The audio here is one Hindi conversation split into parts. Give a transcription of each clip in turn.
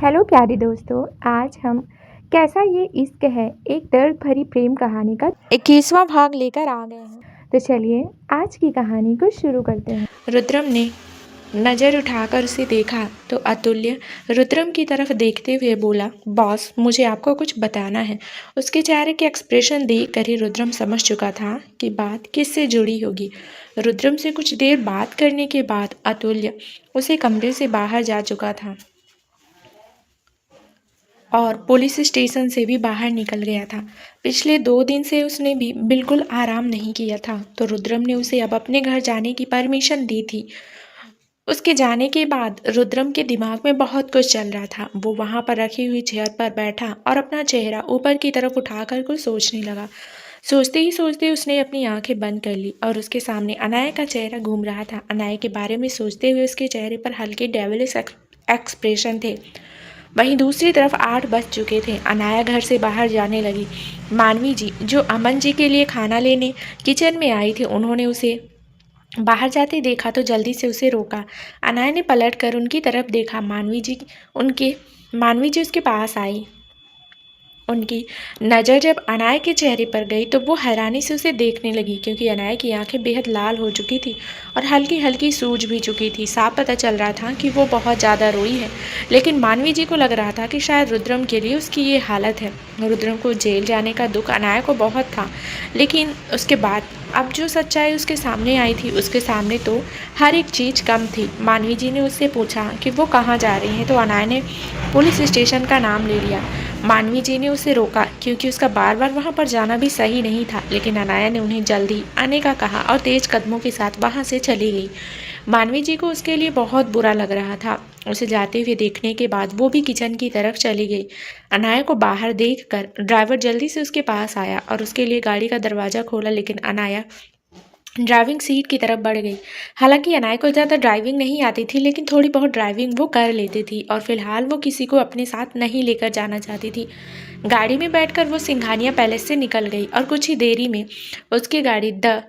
हेलो प्यारे दोस्तों, आज हम कैसा ये इश्क है एक दर्द भरी प्रेम कहानी का 21वां भाग लेकर आ गए हैं। तो चलिए आज की कहानी को शुरू करते हैं। रुद्रम ने नज़र उठाकर उसे देखा तो अतुल्य रुद्रम की तरफ देखते हुए बोला, बॉस मुझे आपको कुछ बताना है। उसके चेहरे के एक्सप्रेशन देख कर ही रुद्रम समझ चुका था कि बात किससे जुड़ी होगी। रुद्रम से कुछ देर बात करने के बाद अतुल्य उसे कमरे से बाहर जा चुका था और पुलिस स्टेशन से भी बाहर निकल गया था। पिछले 2 दिन से उसने भी बिल्कुल आराम नहीं किया था, तो रुद्रम ने उसे अब अपने घर जाने की परमिशन दी थी। उसके जाने के बाद रुद्रम के दिमाग में बहुत कुछ चल रहा था। वो वहाँ पर रखी हुई चेयर पर बैठा और अपना चेहरा ऊपर की तरफ उठाकर कुछ सोचने लगा। सोचते ही सोचते उसने अपनी आंखें बंद कर ली और उसके सामने अनाया का चेहरा घूम रहा था। अनाया के बारे में सोचते हुए उसके चेहरे पर हल्के डेविलिश एक्सप्रेशन थे। वहीं दूसरी तरफ 8 बज चुके थे। अनाया घर से बाहर जाने लगी। मानवी जी जो अमन जी के लिए खाना लेने किचन में आई थी, उन्होंने उसे बाहर जाते देखा तो जल्दी से उसे रोका। अनाया ने पलट कर उनकी तरफ देखा। मानवी जी उसके पास आई। उनकी नज़र जब अनाया के चेहरे पर गई तो वो हैरानी से उसे देखने लगी, क्योंकि अनाया की आंखें बेहद लाल हो चुकी थी और हल्की हल्की सूज भी चुकी थी। साफ पता चल रहा था कि वो बहुत ज़्यादा रोई है, लेकिन मानवी जी को लग रहा था कि शायद रुद्रम के लिए उसकी ये हालत है। रुद्रम को जेल जाने का दुख अनाया को बहुत था, लेकिन उसके बाद अब जो सच्चाई उसके सामने आई थी, उसके सामने तो हर एक चीज़ कम थी। मानवी जी ने उससे पूछा कि वो कहाँ जा रही हैं, तो अनाया ने पुलिस स्टेशन का नाम ले लिया। मानवी जी ने उसे रोका, क्योंकि उसका बार बार वहाँ पर जाना भी सही नहीं था, लेकिन अनाया ने उन्हें जल्दी आने का कहा और तेज कदमों के साथ वहाँ से चली गई। मानवी जी को उसके लिए बहुत बुरा लग रहा था। उसे जाते हुए देखने के बाद वो भी किचन की तरफ चली गई। अनाया को बाहर देखकर ड्राइवर जल्दी से उसके पास आया और उसके लिए गाड़ी का दरवाज़ा खोला, लेकिन अनाया ड्राइविंग सीट की तरफ बढ़ गई। हालांकि अनाया को ज़्यादा ड्राइविंग नहीं आती थी, लेकिन थोड़ी बहुत ड्राइविंग वो कर लेती थी और फिलहाल वो किसी को अपने साथ नहीं लेकर जाना चाहती थी। गाड़ी में बैठकर वो सिंघानिया पैलेस से निकल गई और कुछ ही देरी में उसकी गाड़ी द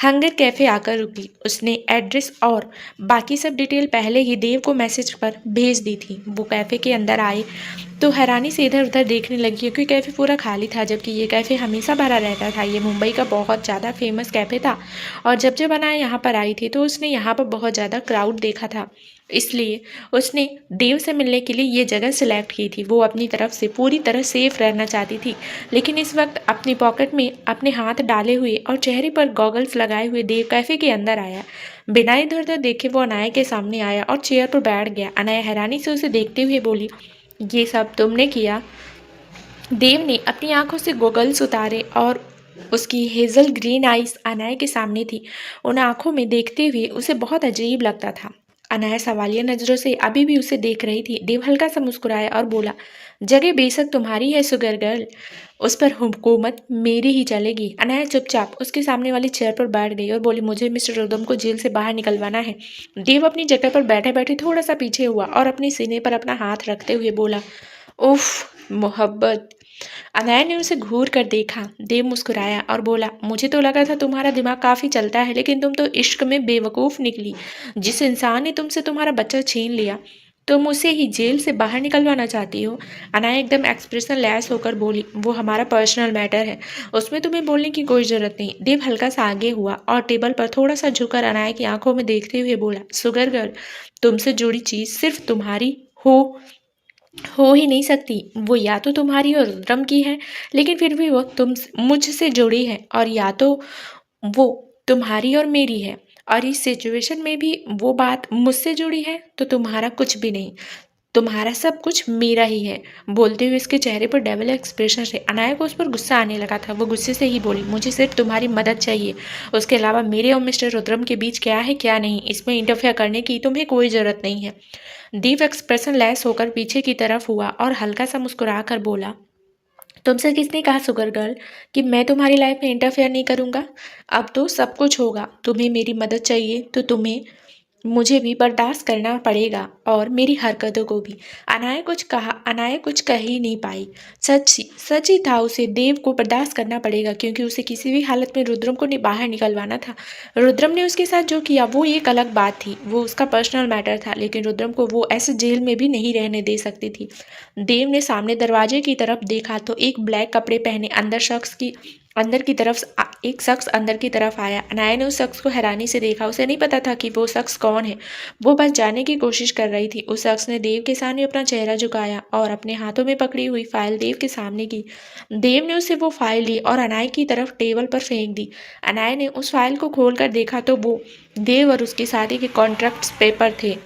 हंगर कैफ़े आकर रुकी। उसने एड्रेस और बाकी सब डिटेल पहले ही देव को मैसेज पर भेज दी थी। वो कैफ़े के अंदर आए तो हैरानी से इधर उधर देखने लगी, क्योंकि कैफ़े पूरा खाली था, जबकि ये कैफ़े हमेशा भरा रहता था। ये मुंबई का बहुत ज़्यादा फेमस कैफ़े था और जब अनाया यहाँ पर आई थी तो उसने यहाँ पर बहुत ज़्यादा क्राउड देखा था, इसलिए उसने देव से मिलने के लिए ये जगह सिलेक्ट की थी। वो अपनी तरफ से पूरी तरह सेफ रहना चाहती थी, लेकिन इस वक्त अपनी पॉकेट में अपने हाथ डाले हुए और चेहरे पर गॉगल्स लगाए हुए देव कैफ़े के अंदर आया। बिना इधर उधर देखे वो अनाया के सामने आया और चेयर पर बैठ गया। अनाया हैरानी से उसे देखते हुए बोली, ये सब तुमने किया? देव ने अपनी आंखों से गॉगल्स उतारे और उसकी हेजल ग्रीन आइज अनाया के सामने थी। उन आंखों में देखते हुए उसे बहुत अजीब लगता था। अनाया सवालिया नजरों से अभी भी उसे देख रही थी। देव हल्का सा मुस्कुराया और बोला, जगह बेशक तुम्हारी है सुगर गर्ल, उस पर हुकूमत मेरी ही चलेगी। अनाया चुपचाप उसके सामने वाली चेयर पर बैठ गई और बोली, मुझे मिस्टर रुदम को जेल से बाहर निकलवाना है। देव अपनी जगह पर बैठे बैठे थोड़ा सा पीछे हुआ और अपने सीने पर अपना हाथ रखते हुए बोला, उफ मोहब्बत। अनाया ने उसे घूर कर देखा। देव मुस्कुराया और बोला, मुझे तो लगा था तुम्हारा दिमाग काफ़ी चलता है, लेकिन तुम तो इश्क में बेवकूफ़ निकली। जिस इंसान ने तुमसे तुम्हारा बच्चा छीन लिया, तुम उसे ही जेल से बाहर निकलवाना चाहती हो। अनाया एकदम एक्सप्रेशन लेस होकर बोली, वो हमारा पर्सनल मैटर है, उसमें तुम्हें बोलने की कोई ज़रूरत नहीं। देव हल्का सा आगे हुआ और टेबल पर थोड़ा सा झुककर अनाया की आंखों में देखते हुए बोला, सुगर गर्ल, तुमसे जुड़ी चीज़ सिर्फ तुम्हारी हो ही नहीं सकती। वो या तो तुम्हारी और रुद्रम की है, लेकिन फिर भी वो तुम मुझसे जुड़ी है, और या तो वो तुम्हारी और मेरी है, और इस सिचुएशन में भी वो बात मुझसे जुड़ी है, तो तुम्हारा कुछ भी नहीं, तुम्हारा सब कुछ मेरा ही है। बोलते हुए उसके चेहरे पर डेविल एक्सप्रेशन से अनाया को उस पर गुस्सा आने लगा था। वो गुस्से से ही बोली, मुझे सिर्फ तुम्हारी मदद चाहिए, उसके अलावा मेरे और मिस्टर रुद्रम के बीच क्या है क्या नहीं, इसमें इंटरफेयर करने की तुम्हें कोई ज़रूरत नहीं है। दीप एक्सप्रेशन लेस होकर पीछे की तरफ हुआ और हल्का सा मुस्कुरा कर बोला, तुमसे किसने कहा सुगर गर्ल कि मैं तुम्हारी लाइफ में इंटरफेयर नहीं करूँगा? अब तो सब कुछ होगा। तुम्हें मेरी मदद चाहिए तो तुम्हें मुझे भी बर्दाश्त करना पड़ेगा और मेरी हरकतों को भी। अनाया कुछ कह ही नहीं पाई। सच ही था, उसे देव को बर्दाश्त करना पड़ेगा क्योंकि उसे किसी भी हालत में रुद्रम को बाहर निकलवाना था। रुद्रम ने उसके साथ जो किया वो एक अलग बात थी, वो उसका पर्सनल मैटर था, लेकिन रुद्रम को वो ऐसे जेल में भी नहीं रहने दे सकती थी। देव ने सामने दरवाजे की तरफ देखा तो एक ब्लैक कपड़े पहने एक शख्स अंदर की तरफ आया। अनाया ने उस शख्स को हैरानी से देखा। उसे नहीं पता था कि वो शख्स कौन है। वो बस जानने की कोशिश कर रही थी। उस शख्स ने देव के सामने अपना चेहरा झुकाया और अपने हाथों में पकड़ी हुई फाइल देव के सामने की। देव ने उससे वो फाइल ली और अनाया की तरफ टेबल पर फेंक दी। अनाया ने उस फाइल को खोलकर देखा तो वो देव और उसकी शादी के कॉन्ट्रैक्ट्स पेपर थे।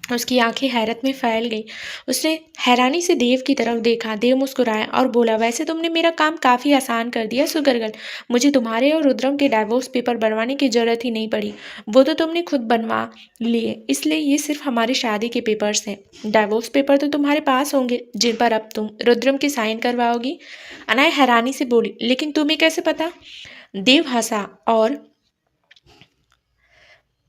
उसकी आंखें हैरत में फैल गई। उसने हैरानी से देव की तरफ देखा। देव मुस्कुराया और बोला, वैसे तुमने मेरा काम काफ़ी आसान कर दिया सुगरगल। मुझे तुम्हारे और रुद्रम के डाइवोर्स पेपर बनवाने की जरूरत ही नहीं पड़ी। वो तो तुमने खुद बनवा लिए, इसलिए ये सिर्फ हमारी शादी के पेपर्स हैं। डाइवोर्स पेपर तो तुम्हारे पास होंगे जिन पर अब तुम रुद्रम की साइन करवाओगी। अनाया हैरानी से बोली, लेकिन तुम्हें कैसे पता? देव हंसा और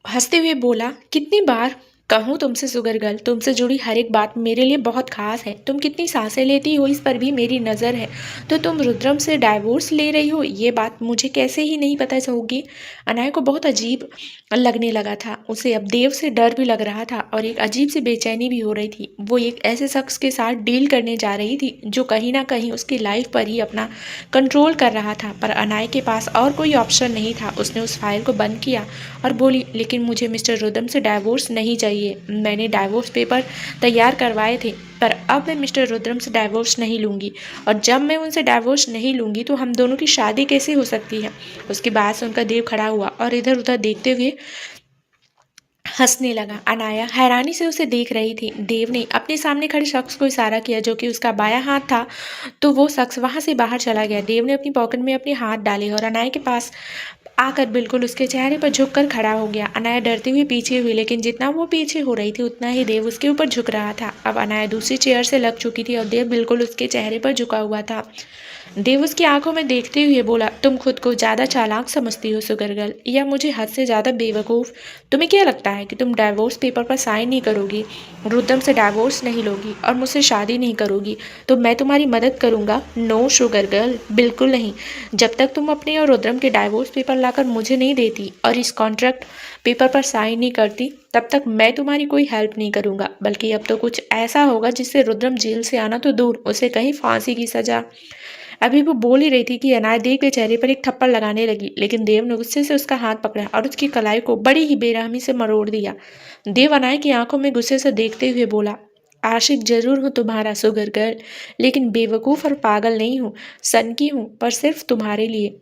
हंसते हुए बोला, कितनी बार कहूँ तुमसे सुगरगल, तुमसे जुड़ी हर एक बात मेरे लिए बहुत खास है। तुम कितनी सांसें लेती हो इस पर भी मेरी नज़र है। तो तुम रुद्रम से डाइवोर्स ले रही हो, ये बात मुझे कैसे ही नहीं पता होगी। अनाया को बहुत अजीब लगने लगा था। उसे अब देव से डर भी लग रहा था और एक अजीब सी बेचैनी भी हो रही थी। वो एक ऐसे शख्स के साथ डील करने जा रही थी जो कहीं ना कहीं उसकी लाइफ पर ही अपना कंट्रोल कर रहा था। पर अनाया के पास और कोई ऑप्शन नहीं था। उसने उस फाइल को बंद किया और बोली, लेकिन मुझे मिस्टर रुद्रम से डाइवोर्स नहीं चाहिए। मैंने डाइवोर्स पेपर तैयार करवाए थे, पर अब मैं मिस्टर रुद्रम से डाइवोर्स नहीं लूँगी, और जब मैं उनसे डाइवोर्स नहीं लूँगी तो हम दोनों की शादी कैसे हो सकती है। उसकी बात सुनकर देव खड़ा हुआ और इधर उधर देखते हुए हंसने लगा। अनाया हैरानी से उसे देख रही थी। देव ने अपने सामने खड़े शख्स को इशारा किया जो कि उसका बायां हाथ था, तो वो शख्स वहां से बाहर चला गया। देव ने अपनी पॉकेट में अपने हाथ डाले और अनाया के पास आकर बिल्कुल उसके चेहरे पर झुककर खड़ा हो गया। अनाया डरती हुई पीछे हुई, लेकिन जितना वो पीछे हो रही थी उतना ही देव उसके ऊपर झुक रहा था। अब अनाया दूसरी चेयर से लग चुकी थी और देव बिल्कुल उसके चेहरे पर झुका हुआ था। देव उसकी आंखों में देखते हुए बोला, तुम खुद को ज़्यादा चालाक समझती हो सुगरगल, या मुझे हद से ज़्यादा बेवकूफ़। तुम्हें क्या लगता है कि तुम डाइवोर्स पेपर पर साइन नहीं करोगी, रुद्रम से डाइवोर्स नहीं लोगी और मुझसे शादी नहीं करोगी तो मैं तुम्हारी मदद करूँगा? नो सुगरगल, बिल्कुल नहीं। जब तक तुम अपने और रुद्रम के डाइवोर्स पेपर लाकर मुझे नहीं देती और इस कॉन्ट्रैक्ट पेपर पर साइन नहीं करती, तब तक मैं तुम्हारी कोई हेल्प नहीं करूँगा। बल्कि अब तो कुछ ऐसा होगा जिससे रुद्रम जेल से आना तो दूर, उसे कहीं फांसी की सजा। अभी वो बोल ही रही थी कि अनाया देव के चेहरे पर एक थप्पड़ लगाने लगी, लेकिन देव ने गुस्से से उसका हाथ पकड़ा और उसकी कलाई को बड़ी ही बेरहमी से मरोड़ दिया। देव अनाया की आंखों में गुस्से से देखते हुए बोला, आशिक जरूर हूँ तुम्हारा सुगर गर्ल, लेकिन बेवकूफ़ और पागल नहीं हूँ। सनकी हूँ, पर सिर्फ तुम्हारे लिए।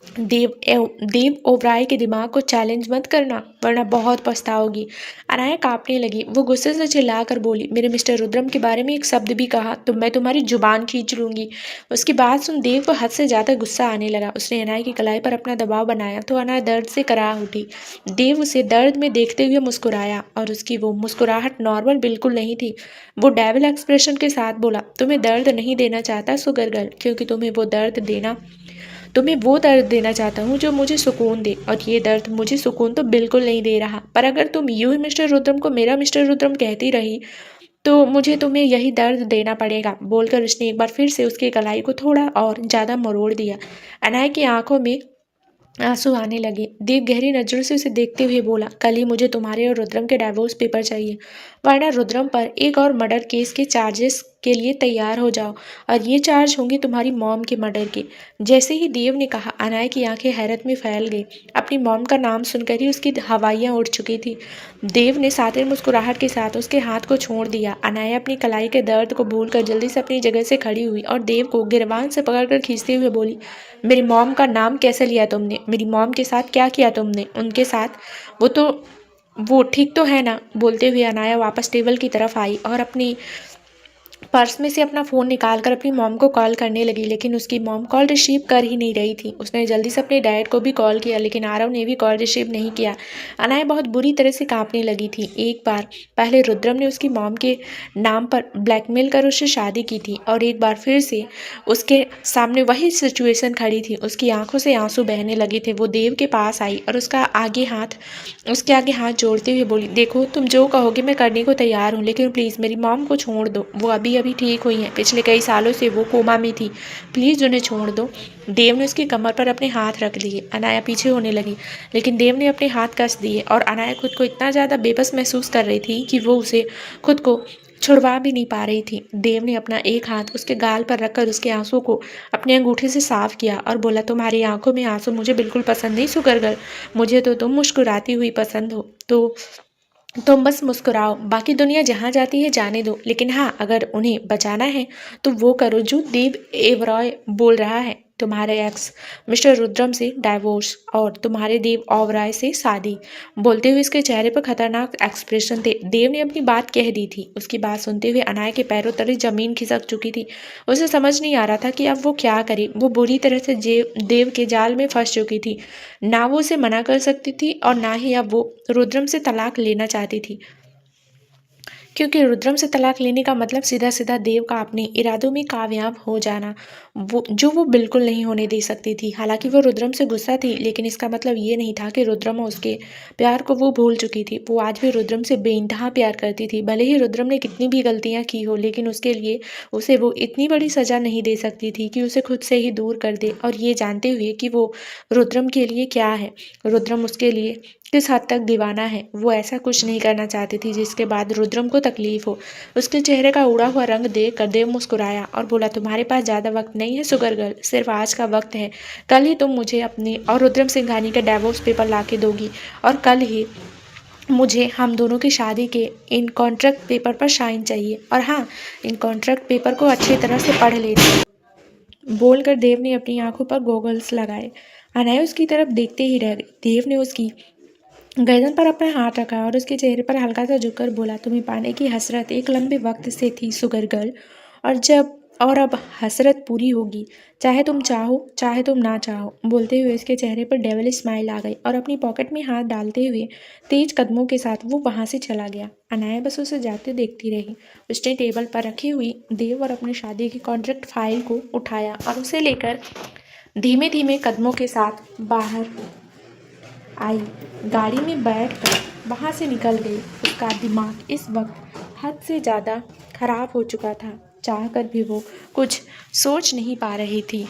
देव ओबराय के दिमाग को चैलेंज मत करना, वरना बहुत पछताओगी। अनाया कांपने लगी। वो गुस्से से चिल्लाकर बोली, मेरे मिस्टर रुद्रम के बारे में एक शब्द भी कहा तो मैं तुम्हारी जुबान खींच लूंगी। उसकी बात सुन देव को हद से ज़्यादा गुस्सा आने लगा। उसने अनाया की कलाई पर अपना दबाव बनाया तो अनाया दर्द से कराह उठी। देव उसे दर्द में देखते हुए मुस्कुराया और उसकी वो मुस्कुराहट नॉर्मल बिल्कुल नहीं थी। वो डेविल एक्सप्रेशन के साथ बोला, तुम्हें दर्द नहीं देना चाहता सुगर गर्ल, क्योंकि तुम्हें वो दर्द देना चाहता हूँ जो मुझे सुकून दे, और ये दर्द मुझे सुकून तो बिल्कुल नहीं दे रहा। पर अगर तुम यूं ही मिस्टर रुद्रम को मेरा मिस्टर रुद्रम कहती रही तो मुझे तुम्हें यही दर्द देना पड़ेगा। बोलकर उसने एक बार फिर से उसकी कलाई को थोड़ा और ज़्यादा मरोड़ दिया। अनाया की आंखों में आंसू आने लगे। देव गहरी नजरों से उसे देखते हुए बोला, कल ही मुझे तुम्हारे और रुद्रम के डाइवोर्स पेपर चाहिए, वरना रुद्रम पर एक और मर्डर केस के चार्जेस के लिए तैयार हो जाओ, और ये चार्ज होंगे तुम्हारी मॉम के मर्डर के। जैसे ही देव ने कहा, अनाया की आंखें हैरत में फैल गई। अपनी मॉम का नाम सुनकर ही उसकी हवाइयाँ उड़ चुकी थी। देव ने सातिर मुस्कुराहट के साथ उसके हाथ को छोड़ दिया। अनाया अपनी कलाई के दर्द को भूलकर जल्दी से अपनी जगह से खड़ी हुई और देव को गिरबान से पकड़कर खींचते हुए बोली, मेरी मॉम का नाम कैसे लिया तुमने? मेरी मॉम के साथ क्या किया तुमने? उनके साथ वो ठीक तो है ना? बोलते हुए अनाया वापस टेबल की तरफ आई और अपनी पर्स में से अपना फ़ोन निकालकर अपनी मॉम को कॉल करने लगी, लेकिन उसकी मॉम कॉल रिसीव कर ही नहीं रही थी। उसने जल्दी से अपने डैड को भी कॉल किया, लेकिन आरव ने भी कॉल रिसीव नहीं किया। अनाया बहुत बुरी तरह से कांपने लगी थी। एक बार पहले रुद्रम ने उसकी मॉम के नाम पर ब्लैकमेल कर उससे शादी की थी, और एक बार फिर से उसके सामने वही सिचुएशन खड़ी थी। उसकी आंखों से आंसू बहने लगे थे। वो देव के पास आई और उसके आगे हाथ जोड़ते हुए बोली, देखो तुम जो कहोगे मैं करने को तैयार हूँ, लेकिन प्लीज़ मेरी मॉम को छोड़ दो। वो अभी अभी ठीक हुई हैं, पिछले कई सालों से वो कोमा में थी, प्लीज़ उन्हें छोड़ दो। देव ने उसकी कमर पर अपने हाथ रख लिए। अनाया पीछे होने लगी, लेकिन देव ने अपने हाथ कस दिए, और अनाया खुद को इतना ज़्यादा बेबस महसूस कर रही थी कि वो उसे खुद को छुड़वा भी नहीं पा रही थी। देव ने अपना एक हाथ उसके गाल पर रखकर उसके आंसू को अपने अंगूठे से साफ किया और बोला, तुम्हारी आंखों में आंसू मुझे बिल्कुल पसंद नहीं शुगर गर्ल, मुझे तो तुम मुस्कुराती हुई पसंद हो। तो तुम बस मुस्कुराओ, बाकी दुनिया जहाँ जाती है जाने दो, लेकिन हाँ अगर उन्हें बचाना है तो वो करो जो देव एवरॉय बोल रहा है, तुम्हारे एक्स मिस्टर रुद्रम से डाइवोर्स और तुम्हारे देव ओबराय से शादी। बोलते हुए इसके चेहरे पर खतरनाक एक्सप्रेशन थे। देव ने अपनी बात कह दी थी। उसकी बात सुनते हुए अनाया के पैरों तले जमीन खिसक चुकी थी। उसे समझ नहीं आ रहा था कि अब वो क्या करे। वो बुरी तरह से देव के जाल में फंस चुकी थी। ना वो उसे मना कर सकती थी और ना ही अब वो रुद्रम से तलाक लेना चाहती थी, क्योंकि रुद्रम से तलाक लेने का मतलब सीधा सीधा देव का अपने इरादों में कामयाब हो जाना, वो बिल्कुल नहीं होने दे सकती थी। हालांकि वो रुद्रम से गुस्सा थी, लेकिन इसका मतलब ये नहीं था कि रुद्रम और उसके प्यार को वो भूल चुकी थी। वो आज भी रुद्रम से बेइंतहा प्यार करती थी। भले ही रुद्रम ने कितनी भी गलतियां की हो, लेकिन उसके लिए उसे वो इतनी बड़ी सजा नहीं दे सकती थी कि उसे खुद से ही दूर कर दे। और ये जानते हुए कि वो रुद्रम के लिए क्या है, रुद्रम उसके लिए किस हद तक दीवाना है, वो ऐसा कुछ नहीं करना चाहती थी जिसके बाद रुद्रम को तकलीफ हो। उसके चेहरे का उड़ा हुआ रंग देख कर देव मुस्कुराया और बोला, तुम्हारे पास ज़्यादा वक्त नहीं है शुगर गर्ल, सिर्फ आज का वक्त है। कल ही तुम मुझे अपने और रुद्रम सिंघानी का डाइवोर्स पेपर ला के दोगी, और कल ही मुझे हम दोनों की शादी के इन कॉन्ट्रैक्ट पेपर पर साइन चाहिए। और हाँ, इन कॉन्ट्रैक्ट पेपर को अच्छी तरह से पढ़ लेना। बोलकर देव ने अपनी आंखों पर गॉगल्स लगाए। अनाया उसकी तरफ देखते ही रह गई। देव ने उसकी गर्दन पर अपना हाथ रखा और उसके चेहरे पर हल्का सा झुककर बोला, तुम्हें पाने की हसरत एक लंबे वक्त से थी शुगर गर्ल, और अब हसरत पूरी होगी, चाहे तुम चाहो चाहे तुम ना चाहो। बोलते हुए उसके चेहरे पर डेविल स्माइल आ गई और अपनी पॉकेट में हाथ डालते हुए तेज कदमों के साथ वो वहाँ से चला गया। अनाया बस उसे जाते देखती रही। उसने टेबल पर रखी हुई देव और अपनी शादी की कॉन्ट्रैक्ट फाइल को उठाया और उसे लेकर धीमे धीमे कदमों के साथ बाहर आई। गाड़ी में बैठकर वहाँ से निकल गई। उसका दिमाग इस वक्त हद से ज़्यादा खराब हो चुका था। चाहकर भी वो कुछ सोच नहीं पा रही थी।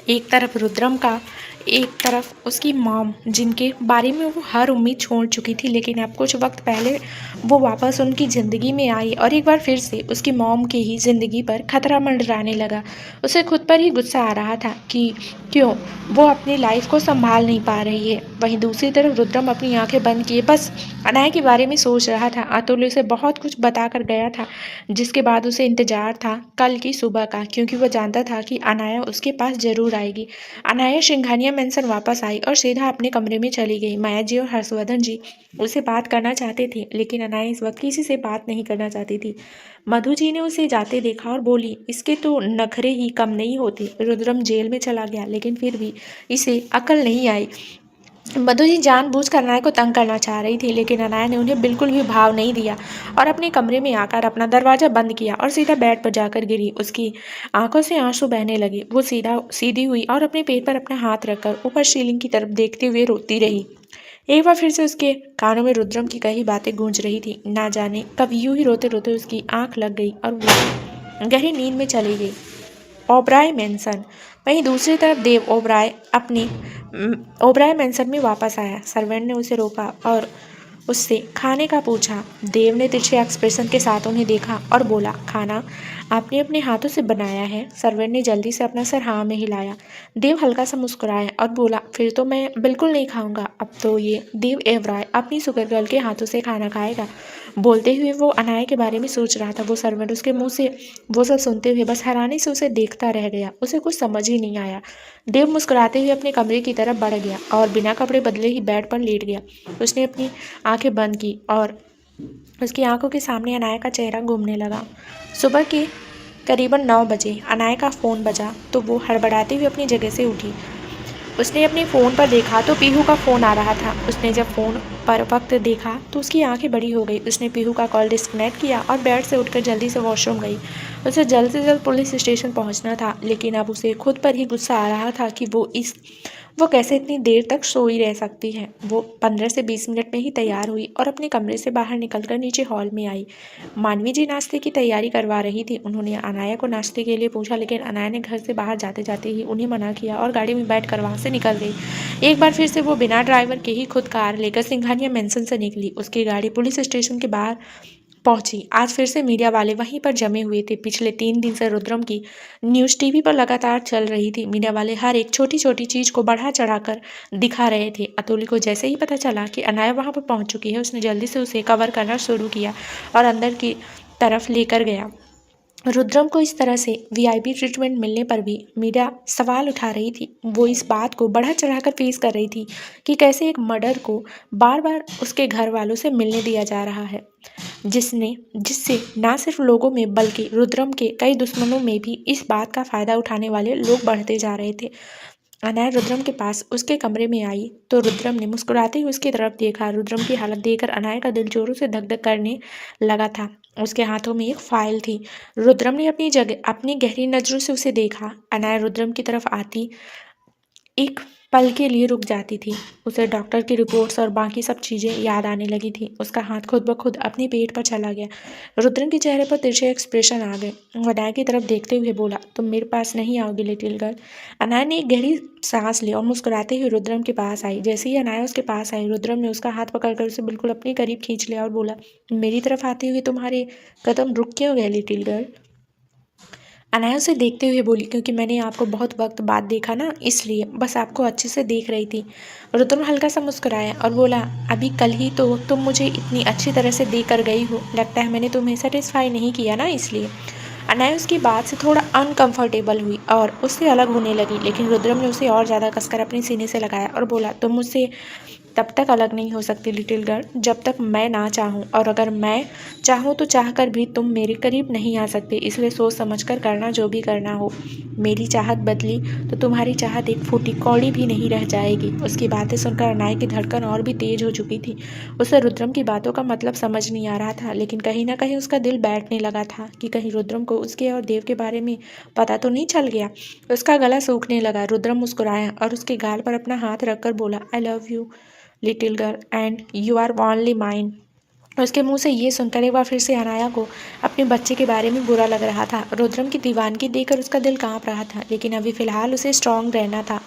एक तरफ रुद्रम का, एक तरफ उसकी मॉम, जिनके बारे में वो हर उम्मीद छोड़ चुकी थी, लेकिन अब कुछ वक्त पहले वो वापस उनकी ज़िंदगी में आई और एक बार फिर से उसकी मॉम की ही ज़िंदगी पर खतरा मंडराने लगा। उसे खुद पर ही गुस्सा आ रहा था कि क्यों वो अपनी लाइफ को संभाल नहीं पा रही है। वहीं दूसरी तरफ रुद्रम अपनी आंखें बंद किए बस अनाया के बारे में सोच रहा था। अतुल उसे बहुत कुछ बता कर गया था, जिसके बाद उसे इंतजार था कल की सुबह का, क्योंकि वह जानता था कि अनाया उसके पास जरूर आएगी। अनाया सिंघानिया मेंशन वापस आई और सीधा अपने कमरे में चली गई। माया जी और हर्षवर्धन जी उसे बात करना चाहते थे, लेकिन अनाया इस वक्त किसी से बात नहीं करना चाहती थी। मधु जी ने उसे जाते देखा और बोली, इसके तो नखरे ही कम नहीं होते। रुद्रम जेल में चला गया, लेकिन फिर भी इसे अकल नहीं आई। मधु जी जानबूझकर अनाया को तंग करना चाह रही थी, लेकिन अनाया ने उन्हें बिल्कुल भी भाव नहीं दिया और अपने कमरे में आकर अपना दरवाज़ा बंद किया और सीधा बेड पर जाकर गिरी। उसकी आंखों से आंसू बहने लगे। वो सीधी हुई और अपने पेट पर अपना हाथ रखकर ऊपर सीलिंग की तरफ देखते हुए रोती रही। एक बार फिर से उसके कानों में रुद्रम की कई बातें गूंज रही थी। ना जाने कब यूं ही रोते रोते उसकी आंख लग गई और वो गहरी नींद में चली गई। ओबराय मेंशन। वहीं दूसरी तरफ देव ओबराय मेंशन में वापस आया। सर्वेंट ने उसे रोका और उससे खाने का पूछा। देव ने तिरछे एक्सप्रेशन के साथ उन्हें देखा और बोला, खाना आपने अपने हाथों से बनाया है? सर्वेंट ने जल्दी से अपना सर हाँ में हिलाया। देव हल्का सा मुस्कुराया और बोला, फिर तो मैं बिल्कुल नहीं खाऊंगा। अब तो ये देव एवराय अपनी शुगर गर्ल के हाथों से खाना खाएगा। बोलते हुए वो अनाया के बारे में सोच रहा था। वो सर्वेंट उसके मुंह से वो सब सुनते हुए बस हैरानी से उसे देखता रह गया। उसे कुछ समझ ही नहीं आया। देव मुस्कुराते हुए अपने कमरे की तरफ बढ़ गया और बिना कपड़े बदले ही बेड पर लेट गया। उसने अपनी आंखें बंद की और उसकी आंखों के सामने अनाया का चेहरा घूमने लगा। सुबह के करीबन 9 बजे अनाया का फ़ोन बजा तो वो हड़बड़ाती हुई अपनी जगह से उठी। उसने अपने फ़ोन पर देखा तो पीहू का फ़ोन आ रहा था। उसने जब फ़ोन पर वक्त देखा तो उसकी आंखें बड़ी हो गई। उसने पीहू का कॉल डिस्कनेक्ट किया और बेड से उठकर जल्दी से वॉशरूम गई। उसे जल्द से जल्द पुलिस स्टेशन पहुंचना था, लेकिन अब उसे खुद पर ही गुस्सा आ रहा था कि वो कैसे इतनी देर तक सोई रह सकती है। वो 15 से 20 मिनट में ही तैयार हुई और अपने कमरे से बाहर निकलकर नीचे हॉल में आई। मानवी जी नाश्ते की तैयारी करवा रही थी। उन्होंने अनाया को नाश्ते के लिए पूछा, लेकिन अनाया ने घर से बाहर जाते जाते ही उन्हें मना किया और गाड़ी में बैठकर वहां से निकल गई। एक बार फिर से वो बिना ड्राइवर के ही खुद कार लेकर सिंघानिया मेंशन से निकली। उसकी गाड़ी पुलिस स्टेशन के बाहर पहुंची। आज फिर से मीडिया वाले वहीं पर जमे हुए थे। पिछले 3 दिन से रुद्रम की न्यूज़ टीवी पर लगातार चल रही थी। मीडिया वाले हर एक छोटी छोटी चीज़ को बढ़ा चढ़ाकर दिखा रहे थे। अतुली को जैसे ही पता चला कि अनाया वहां पर पहुंच चुकी है, उसने जल्दी से उसे कवर करना शुरू किया और अंदर की तरफ लेकर गया। रुद्रम को इस तरह से वीआईपी ट्रीटमेंट मिलने पर भी मीडिया सवाल उठा रही थी। वो इस बात को बढ़ा चढ़ाकर पेश कर रही थी कि कैसे एक मर्डर को बार बार उसके घर वालों से मिलने दिया जा रहा है, जिससे ना सिर्फ लोगों में बल्कि रुद्रम के कई दुश्मनों में भी इस बात का फ़ायदा उठाने वाले लोग बढ़ते जा रहे थे। अनाया रुद्रम के पास उसके कमरे में आई तो रुद्रम ने मुस्कुराते हुए उसकी तरफ देखा। रुद्रम की हालत देखकर अनाया का दिल जोरों से धक धक करने लगा था। उसके हाथों में एक फाइल थी। रुद्रम ने अपनी गहरी नजरों से उसे देखा। अनाया रुद्रम की तरफ आती एक पल के लिए रुक जाती थी। उसे डॉक्टर की रिपोर्ट्स और बाकी सब चीज़ें याद आने लगी थी। उसका हाथ खुद ब खुद अपने पेट पर चला गया। रुद्रम के चेहरे पर तिरछे एक्सप्रेशन आ गए। अनाया की तरफ देखते हुए बोला, तुम मेरे पास नहीं आओगी लिटिल गर्ल। अनाया ने एक गहरी सांस ली और मुस्कुराते हुए रुद्रम के पास आई। जैसे ही अनाया उसके पास आई, रुद्रम ने उसका हाथ पकड़कर उसे बिल्कुल अपने करीब खींच लिया और बोला, मेरी तरफ आते हुए तुम्हारे कदम रुक क्यों गए लिटिल गर्ल? अनाया उसे देखते हुए बोली, क्योंकि मैंने आपको बहुत वक्त बाद देखा ना, इसलिए बस आपको अच्छे से देख रही थी। रुद्रम हल्का सा मुस्कुराया और बोला, अभी कल ही तो तुम मुझे इतनी अच्छी तरह से देख कर गई हो। लगता है मैंने तुम्हें सेटिस्फाई नहीं किया ना, इसलिए। अनाया उसकी बात से थोड़ा अनकंफर्टेबल हुई और उससे अलग होने लगी, लेकिन रुद्रम ने उसे और ज़्यादा कसकर अपने सीने से लगाया और बोला, तुम मुझसे तब तक अलग नहीं हो सकती लिटिल गर्ल, जब तक मैं ना चाहूँ, और अगर मैं चाहूँ तो चाहकर भी तुम मेरे करीब नहीं आ सकते। इसलिए सोच समझ कर करना जो भी करना हो। मेरी चाहत बदली तो तुम्हारी चाहत एक फूटी कौड़ी भी नहीं रह जाएगी। उसकी बातें सुनकर अनाया की धड़कन और भी तेज हो चुकी थी। उसे रुद्रम की बातों का मतलब समझ नहीं आ रहा था, लेकिन कहीं ना कहीं उसका दिल बैठने लगा था कि कहीं रुद्रम को उसके और देव के बारे में पता तो नहीं चल गया। उसका गला सूखने लगा। रुद्रम मुस्कुराया और उसके गाल पर अपना हाथ रखकर बोला, I love you little girl and you are only mine. उसके मुंह से ये सुनकर एक बार फिर से अनाया को अपने बच्चे के बारे में बुरा लग रहा था। रुद्रम की दीवानगी देखकर उसका दिल कांप रहा था, लेकिन अभी फ़िलहाल उसे स्ट्रांग रहना था।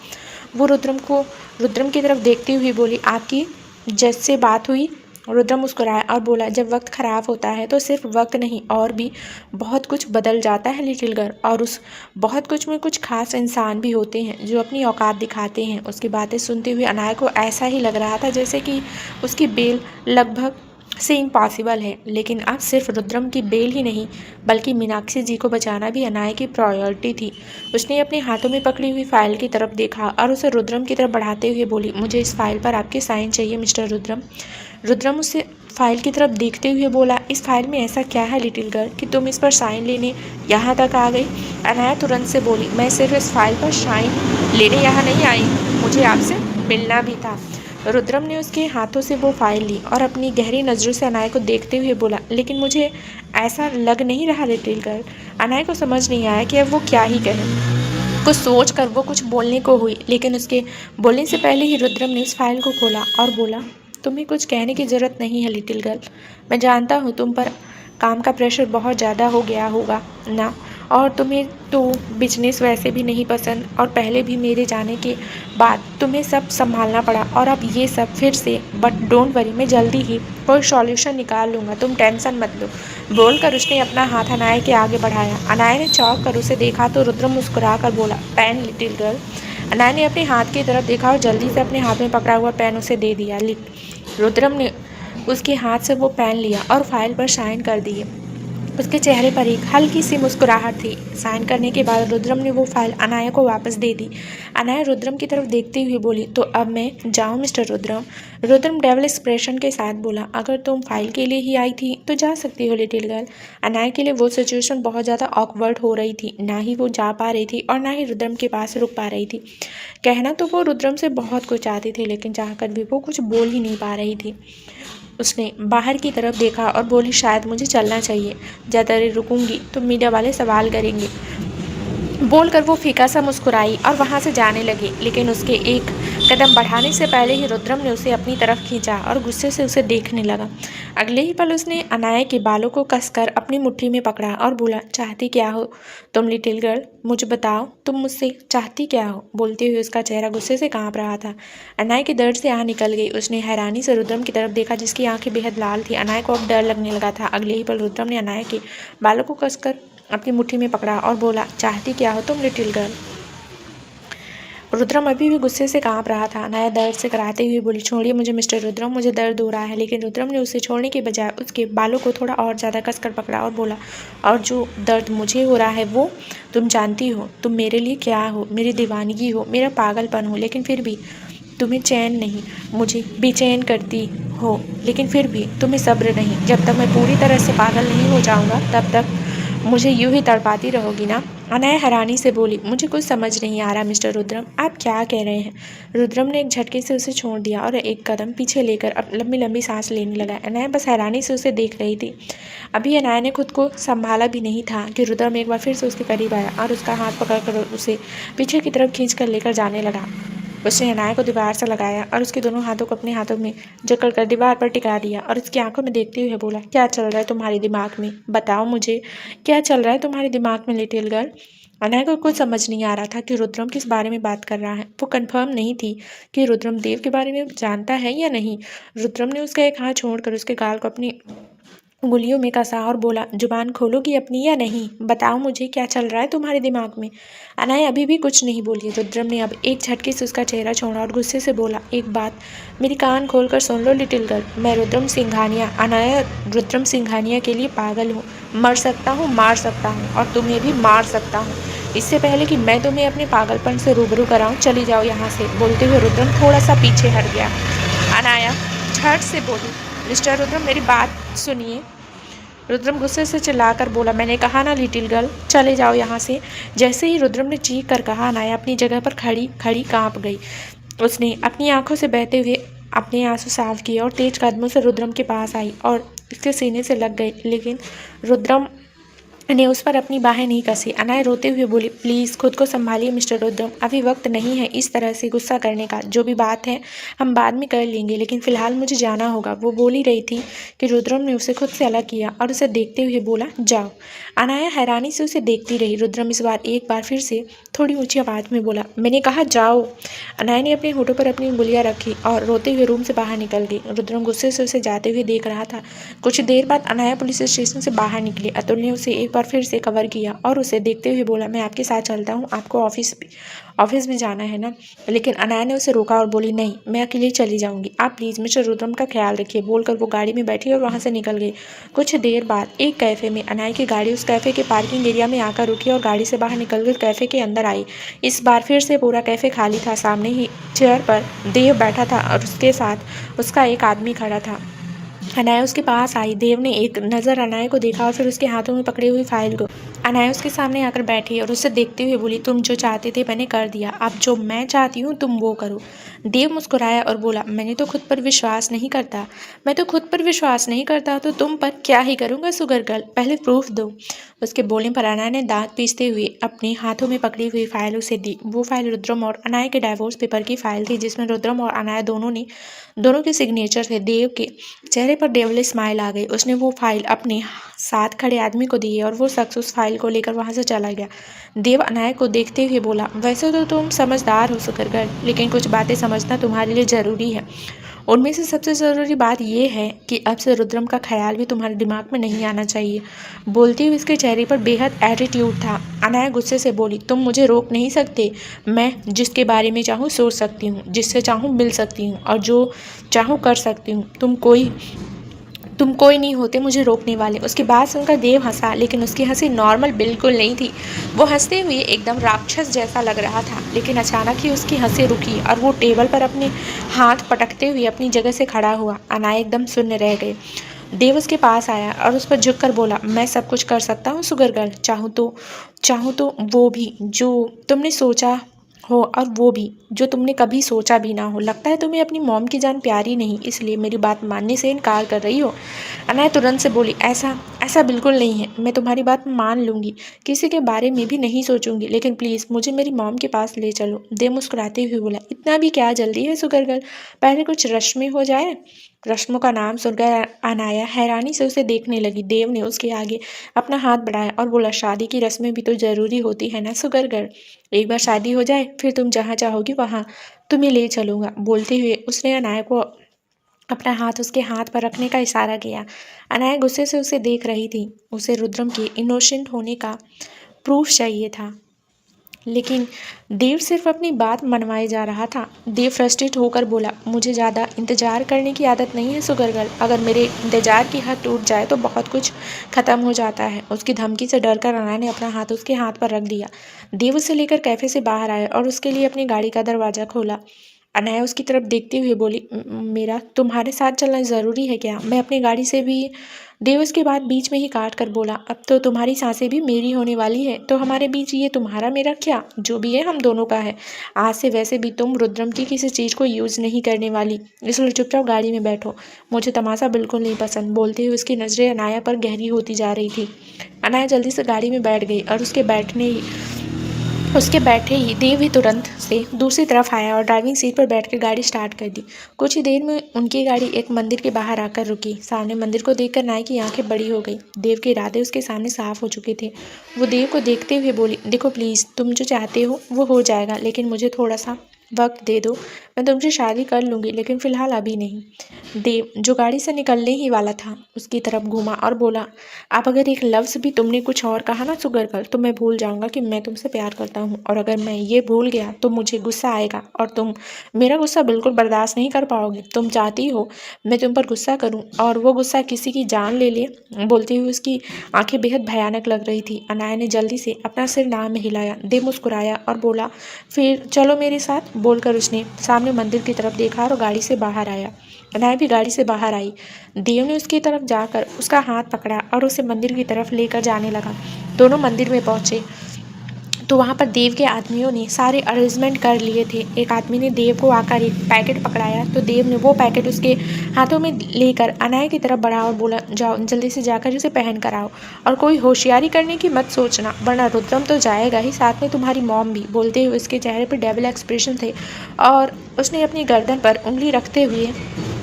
वो रुद्रम की तरफ देखती हुई बोली, आपकी जज से बात हुई? रुद्रम मुस्कुराया और बोला, जब वक्त ख़राब होता है तो सिर्फ वक्त नहीं, और भी बहुत कुछ बदल जाता है लिटिल गर्ल, और उस बहुत कुछ में कुछ खास इंसान भी होते हैं जो अपनी औकात दिखाते हैं। उसकी बातें सुनते हुए अनाया को ऐसा ही लग रहा था जैसे कि उसकी बेल लगभग से इम्पॉसिबल है, लेकिन अब सिर्फ रुद्रम की बेल ही नहीं बल्कि मीनाक्षी जी को बचाना भी अनाया की प्रायोरिटी थी। उसने अपने हाथों में पकड़ी हुई फाइल की तरफ देखा और उसे रुद्रम की तरफ बढ़ाते हुए बोली, मुझे इस फाइल पर आपके साइन चाहिए मिस्टर रुद्रम। रुद्रम उसे फाइल की तरफ देखते हुए बोला, इस फाइल में ऐसा क्या है लिटिल गर्ल कि तुम इस पर साइन लेने यहाँ तक आ गई? अनाया तुरंत से बोली, मैं सिर्फ इस फाइल पर साइन लेने यहाँ नहीं आई, मुझे आपसे मिलना भी था। रुद्रम ने उसके हाथों से वो फाइल ली और अपनी गहरी नज़रों से अनाया को देखते हुए बोला, लेकिन मुझे ऐसा लग नहीं रहा लिटिल गर्ल। अनाया को समझ नहीं आया कि अब वो क्या ही कहे। कुछ सोच कर वो कुछ बोलने को हुई, लेकिन उसके बोलने से पहले ही रुद्रम ने उस फाइल को खोला और बोला, तुम्हें कुछ कहने की ज़रूरत नहीं है लिटिल गर्ल। मैं जानता हूँ तुम पर काम का प्रेशर बहुत ज़्यादा हो गया होगा ना, और तुम्हें तो बिजनेस वैसे भी नहीं पसंद, और पहले भी मेरे जाने के बाद तुम्हें सब संभालना पड़ा, और अब ये सब फिर से। बट डोंट वरी, मैं जल्दी ही कोई सॉल्यूशन निकाल लूँगा, तुम टेंशन मत लो। बोलकर उसने अपना हाथ अनाया के आगे बढ़ाया। अनाया ने चौंक कर उसे देखा तो रुद्रम मुस्कुरा कर बोला, पेन लिटिल गर्ल। अनाया ने अपने हाथ की तरफ देखा और जल्दी से अपने हाथ में पकड़ा हुआ पेन उसे दे दिया। रुद्रम ने उसके हाथ से वो पेन लिया और फाइल पर साइन कर दिए। उसके चेहरे पर एक हल्की सी मुस्कुराहट थी। साइन करने के बाद रुद्रम ने वो फाइल अनाया को वापस दे दी। अनाया रुद्रम की तरफ देखते हुए बोली, तो अब मैं जाऊँ mister Rudram? Rudram devil expression के साथ बोला, अगर तुम फाइल के लिए ही आई थी तो जा सकती हो लिटिल गर्ल। अनाया के लिए वो सिचुएशन बहुत ज़्यादा ऑकवर्ड हो रही थी। ना ही वो जा पा रही थी और ना ही रुद्रम के पास रुक पा रही थी। कहना तो वो रुद्रम से बहुत कुछ चाहती थी, लेकिन चाहकर भी वो कुछ बोल ही नहीं पा रही थी। उसने बाहर की तरफ देखा और बोली, शायद मुझे चलना चाहिए। ज़्यादा देर रुकूंगी तो मीडिया वाले सवाल करेंगे। बोलकर वो फीका सा मुस्कुराई और वहाँ से जाने लगी, लेकिन उसके एक कदम बढ़ाने से पहले ही रुद्रम ने उसे अपनी तरफ खींचा और गुस्से से उसे देखने लगा। अगले ही पल उसने अनाया के बालों को कसकर अपनी मुट्ठी में पकड़ा और बोला, चाहती क्या हो तुम लिटिल गर्ल? मुझे बताओ, तुम मुझसे चाहती क्या हो? बोलते हुए उसका चेहरा गुस्से से कांप रहा था। अनाया के दर्द से आह निकल गई। उसने हैरानी से रुद्रम की तरफ देखा, जिसकी आंखें बेहद लाल थी। अनाया को अब डर लगने लगा था। अगले ही पल रुद्रम ने अनाया के बालों को कसकर अपनी मुट्ठी में पकड़ा और बोला, चाहती क्या हो तुम लिटिल गर्ल? रुद्रम अभी भी गुस्से से कांप रहा था। अनाया दर्द से कराते हुए बोली, छोड़िए मुझे मिस्टर रुद्रम, मुझे दर्द हो रहा है। लेकिन रुद्रम ने उसे छोड़ने के बजाय उसके बालों को थोड़ा और ज़्यादा कसकर पकड़ा और बोला, और जो दर्द मुझे हो रहा है वो तुम जानती हो। तुम मेरे लिए क्या हो? मेरी दीवानगी हो, मेरा पागलपन हो, लेकिन फिर भी तुम्हें चैन नहीं। मुझे बेचैन करती हो, लेकिन फिर भी तुम्हें सब्र नहीं। जब तक मैं पूरी तरह से पागल नहीं हो जाऊँगा तब तक मुझे यूं ही तड़पाती रहोगी ना? अनाया हैरानी से बोली, मुझे कुछ समझ नहीं आ रहा मिस्टर रुद्रम, आप क्या कह रहे हैं? रुद्रम ने एक झटके से उसे छोड़ दिया और एक कदम पीछे लेकर अब लंबी लंबी सांस लेने लगा। अनाया बस हैरानी से उसे देख रही थी। अभी अनाया ने खुद को संभाला भी नहीं था कि रुद्रम एक बार फिर से उसके करीब आया और उसका हाथ पकड़कर उसे पीछे की तरफ खींच कर लेकर जाने लगा। उसने अनाया को दीवार से लगाया और उसके दोनों हाथों को अपने हाथों में जकड़कर दीवार पर टिका दिया और उसकी आंखों में देखते हुए बोला, क्या चल रहा है तुम्हारे दिमाग में? बताओ मुझे, क्या चल रहा है तुम्हारे दिमाग में लिटिल गर्ल? अनाया को कुछ समझ नहीं आ रहा था कि रुद्रम किस बारे में बात कर रहा है। वो कंफर्म नहीं थी कि रुद्रम देव के बारे में जानता है या नहीं। रुद्रम ने उसका एक हाथ छोड़कर उसके गाल को अपनी उंगलियों में कसा और बोला, जुबान खोलोगी अपनी या नहीं? बताओ मुझे, क्या चल रहा है तुम्हारे दिमाग में? अनाया अभी भी कुछ नहीं बोली। रुद्रम ने अब एक झटके से उसका चेहरा छोड़ा और गुस्से से बोला, एक बात मेरी कान खोलकर सुन लो लिटिल गर्ल, मैं रुद्रम सिंघानिया, अनाया रुद्रम सिंघानिया के लिए पागल हूँ। मर सकता हूँ, मार सकता हूँ और तुम्हें भी मार सकता हूँ। इससे पहले कि मैं तुम्हें अपने पागलपन से रूबरू कराऊँ, चली जाओ यहाँ से। बोलते हुए रुद्रम थोड़ा सा पीछे हट गया। अनाया झट से बोली, मिस्टर रुद्रम मेरी बात सुनिए। रुद्रम गुस्से से चिल्लाकर बोला, मैंने कहा ना लिटिल गर्ल, चले जाओ यहाँ से। जैसे ही रुद्रम ने चीख कर कहा, अनाया अपनी जगह पर खड़ी खड़ी कांप गई। उसने अपनी आंखों से बहते हुए अपने आंसू साफ किए और तेज कदमों से रुद्रम के पास आई और उसके सीने से लग गई, लेकिन रुद्रम ने उस पर अपनी बाहें नहीं कसी। अनाया रोते हुए बोली, प्लीज़ खुद को संभालिए मिस्टर रुद्रम, अभी वक्त नहीं है इस तरह से गुस्सा करने का। जो भी बात है हम बाद में कर लेंगे, लेकिन फ़िलहाल मुझे जाना होगा। वो बोल ही रही थी कि रुद्रम ने उसे खुद से अलग किया और उसे देखते हुए बोला, जाओ। अनाया हैरानी से उसे देखती रही। रुद्रम इस बार एक बार फिर से थोड़ी ऊंची आवाज़ में बोला, मैंने कहा जाओ। अनाया ने अपने होठों पर अपनी उंगलियां रखी और रोते हुए रूम से बाहर निकल गई। रुद्रम गुस्से से उसे जाते हुए देख रहा था। कुछ देर बाद अनाया पुलिस स्टेशन से बाहर निकली। अतुल ने उसे एक बार फिर से कवर किया और उसे देखते हुए बोला, मैं आपके साथ चलता हूँ, आपको ऑफिस में जाना है ना? लेकिन अनाया ने उसे रोका और बोली, नहीं, मैं अकेले चली जाऊंगी, आप प्लीज़ मिस्टर रुद्रम का ख्याल रखिए। बोलकर वो गाड़ी में बैठी और वहाँ से निकल गई। कुछ देर बाद एक कैफ़े में अनाया की गाड़ी उस कैफ़े के पार्किंग एरिया में आकर रुकी और गाड़ी से बाहर निकलकर कैफ़े के अंदर आई। इस बार फिर से पूरा कैफ़े खाली था। सामने ही चेयर पर देव बैठा था और उसके साथ उसका एक आदमी खड़ा था। अनाया उसके पास आई। देव ने एक नज़र अनाया को देखा और फिर उसके हाथों में पकड़ी हुई फाइल को। अनाया उसके सामने आकर बैठी और उसे देखते हुए बोली, तुम जो चाहते थे मैंने कर दिया, अब जो मैं चाहती हूँ तुम वो करो। देव मुस्कुराया और बोला, मैं तो खुद पर विश्वास नहीं करता तो तुम पर क्या ही करूँगा सुगर गर्ल, पहले प्रूफ दो। उसके बोलने पर अनाया ने दांत पीसते हुए अपने हाथों में पकड़ी हुई फाइल उसे दी। वो फाइल रुद्रम और अनाया के डाइवोर्स पेपर की फाइल थी, जिसमें रुद्रम और अनाया दोनों के सिग्नेचर थे। देव के चेहरे पर डेविल स्माइल आ गई। उसने वो फाइल अपने साथ खड़े आदमी को दी और वो शख्स उस फाइल को लेकर वहाँ से चला गया। देव अनाया को देखते हुए बोला, वैसे तो तुम समझदार हो सुगर गर्ल, लेकिन कुछ बातें समझना तुम्हारे लिए ज़रूरी है। उनमें से सबसे ज़रूरी बात यह है कि अब से रुद्रम का ख्याल भी तुम्हारे दिमाग में नहीं आना चाहिए। बोलती हुई उसके चेहरे पर बेहद एटीट्यूड था। अनाया गुस्से से बोली, तुम मुझे रोक नहीं सकते। मैं जिसके बारे में चाहूँ सोच सकती हूँ, जिससे चाहूँ मिल सकती हूँ और जो चाहूँ कर सकती हूँ। तुम कोई नहीं होते मुझे रोकने वाले। उसकी बात सुनकर देव हंसा, लेकिन उसकी हंसी नॉर्मल बिल्कुल नहीं थी। वो हंसते हुए एकदम राक्षस जैसा लग रहा था। लेकिन अचानक ही उसकी हंसी रुकी और वो टेबल पर अपने हाथ पटकते हुए अपनी जगह से खड़ा हुआ। अनाया एकदम शून्य रह गए। देव उसके पास आया और उस पर झुककर बोला, मैं सब कुछ कर सकता हूँ सुगर गर्ल, चाहूँ तो वो भी जो तुमने सोचा हो और वो भी जो तुमने कभी सोचा भी ना हो। लगता है तुम्हें अपनी मॉम की जान प्यारी नहीं, इसलिए मेरी बात मानने से इनकार कर रही हो। अनाया तुरंत से बोली, ऐसा ऐसा बिल्कुल नहीं है। मैं तुम्हारी बात मान लूँगी, किसी के बारे में भी नहीं सोचूंगी, लेकिन प्लीज़ मुझे मेरी मॉम के पास ले चलो। देव मुस्कुराते हुए बोला, इतना भी क्या जल्दी है सुगर गर्ल, पहले कुछ रस्में हो जाए। रस्मों का नाम सुनकर अनाया हैरानी से उसे देखने लगी। देव ने उसके आगे अपना हाथ बढ़ाया और बोला, शादी की रस्में भी तो ज़रूरी होती है ना सुगर गर्ल। एक बार शादी हो जाए फिर तुम जहाँ चाहोगी वहाँ तुम्हें ले चलूँगा। बोलते हुए उसने अनाया को अपना हाथ उसके हाथ पर रखने का इशारा किया। अनाया गुस्से से उसे देख रही थी। उसे रुद्रम के इनोसेंट होने का प्रूफ चाहिए था, लेकिन देव सिर्फ अपनी बात मनवाए जा रहा था। देव फ्रस्ट्रेट होकर बोला, मुझे ज़्यादा इंतज़ार करने की आदत नहीं है सुगर गर्ल। अगर मेरे इंतज़ार की हद टूट जाए तो बहुत कुछ ख़त्म हो जाता है। उसकी धमकी से डरकर अनाया ने अपना हाथ उसके हाथ पर रख दिया। देव उसे लेकर कैफ़े से बाहर आया और उसके लिए अपनी गाड़ी का दरवाज़ा खोला। अनाया उसकी तरफ देखते हुए बोली, मेरा तुम्हारे साथ चलना ज़रूरी है क्या? मैं अपनी गाड़ी से भी। देव उसके बाद बीच में ही काट कर बोला, अब तो तुम्हारी सांसें भी मेरी होने वाली है, तो हमारे बीच ये तुम्हारा मेरा क्या, जो भी है हम दोनों का है। आज से वैसे भी तुम रुद्रम की किसी चीज़ को यूज़ नहीं करने वाली, इसलिए चुपचाप गाड़ी में बैठो। मुझे तमाशा बिल्कुल नहीं पसंद। बोलते हुए उसकी नज़रें अनाया पर गहरी होती जा रही थी। अनाया जल्दी से गाड़ी में बैठ गई और उसके बैठे ही देव भी तुरंत से दूसरी तरफ आया और ड्राइविंग सीट पर बैठकर गाड़ी स्टार्ट कर दी। कुछ ही देर में उनकी गाड़ी एक मंदिर के बाहर आकर रुकी। सामने मंदिर को देखकर नाई की आंखें बड़ी हो गई। देव के इरादे उसके सामने साफ हो चुके थे। वो देव को देखते हुए बोली, देखो प्लीज़, तुम जो चाहते हो वो हो जाएगा, लेकिन मुझे थोड़ा सा वक्त दे दो। मैं तुमसे शादी कर लूँगी, लेकिन फ़िलहाल अभी नहीं। देव, जो गाड़ी से निकलने ही वाला था, उसकी तरफ घूमा और बोला, अब अगर एक लफ्ज़ भी तुमने कुछ और कहा ना सुगर गर्ल, तो मैं भूल जाऊंगा कि मैं तुमसे प्यार करता हूँ। और अगर मैं ये भूल गया तो मुझे गुस्सा आएगा और तुम मेरा गुस्सा बिल्कुल बर्दाश्त नहीं कर पाओगे। तुम चाहती हो मैं तुम पर गुस्सा करूँ और वो गुस्सा किसी की जान ले ले। बोलते हुए उसकी आंखें बेहद भयानक लग रही थी। अनाया ने जल्दी से अपना सिर नाम में हिलाया। देव मुस्कुराया और बोला, फिर चलो मेरे साथ। बोलकर उसने सामने मंदिर की तरफ देखा और गाड़ी से बाहर आया। अनाया भी गाड़ी से बाहर आई। देव ने उसकी तरफ जाकर उसका हाथ पकड़ा और उसे मंदिर की तरफ लेकर जाने लगा। दोनों मंदिर में पहुंचे तो वहाँ पर देव के आदमियों ने सारे अरेंजमेंट कर लिए थे। एक आदमी ने देव को आकर एक पैकेट पकड़ाया तो देव ने वो पैकेट उसके हाथों में लेकर अनाया की तरफ बढ़ा और बोला, जाओ जल्दी से जाकर उसे पहन कर आओ, और कोई होशियारी करने की मत सोचना, वरना रुद्रम तो जाएगा ही, साथ में तुम्हारी मॉम भी। बोलते हुए उसके चेहरे पर डेविल एक्सप्रेशन थे और उसने अपनी गर्दन पर उंगली रखते हुए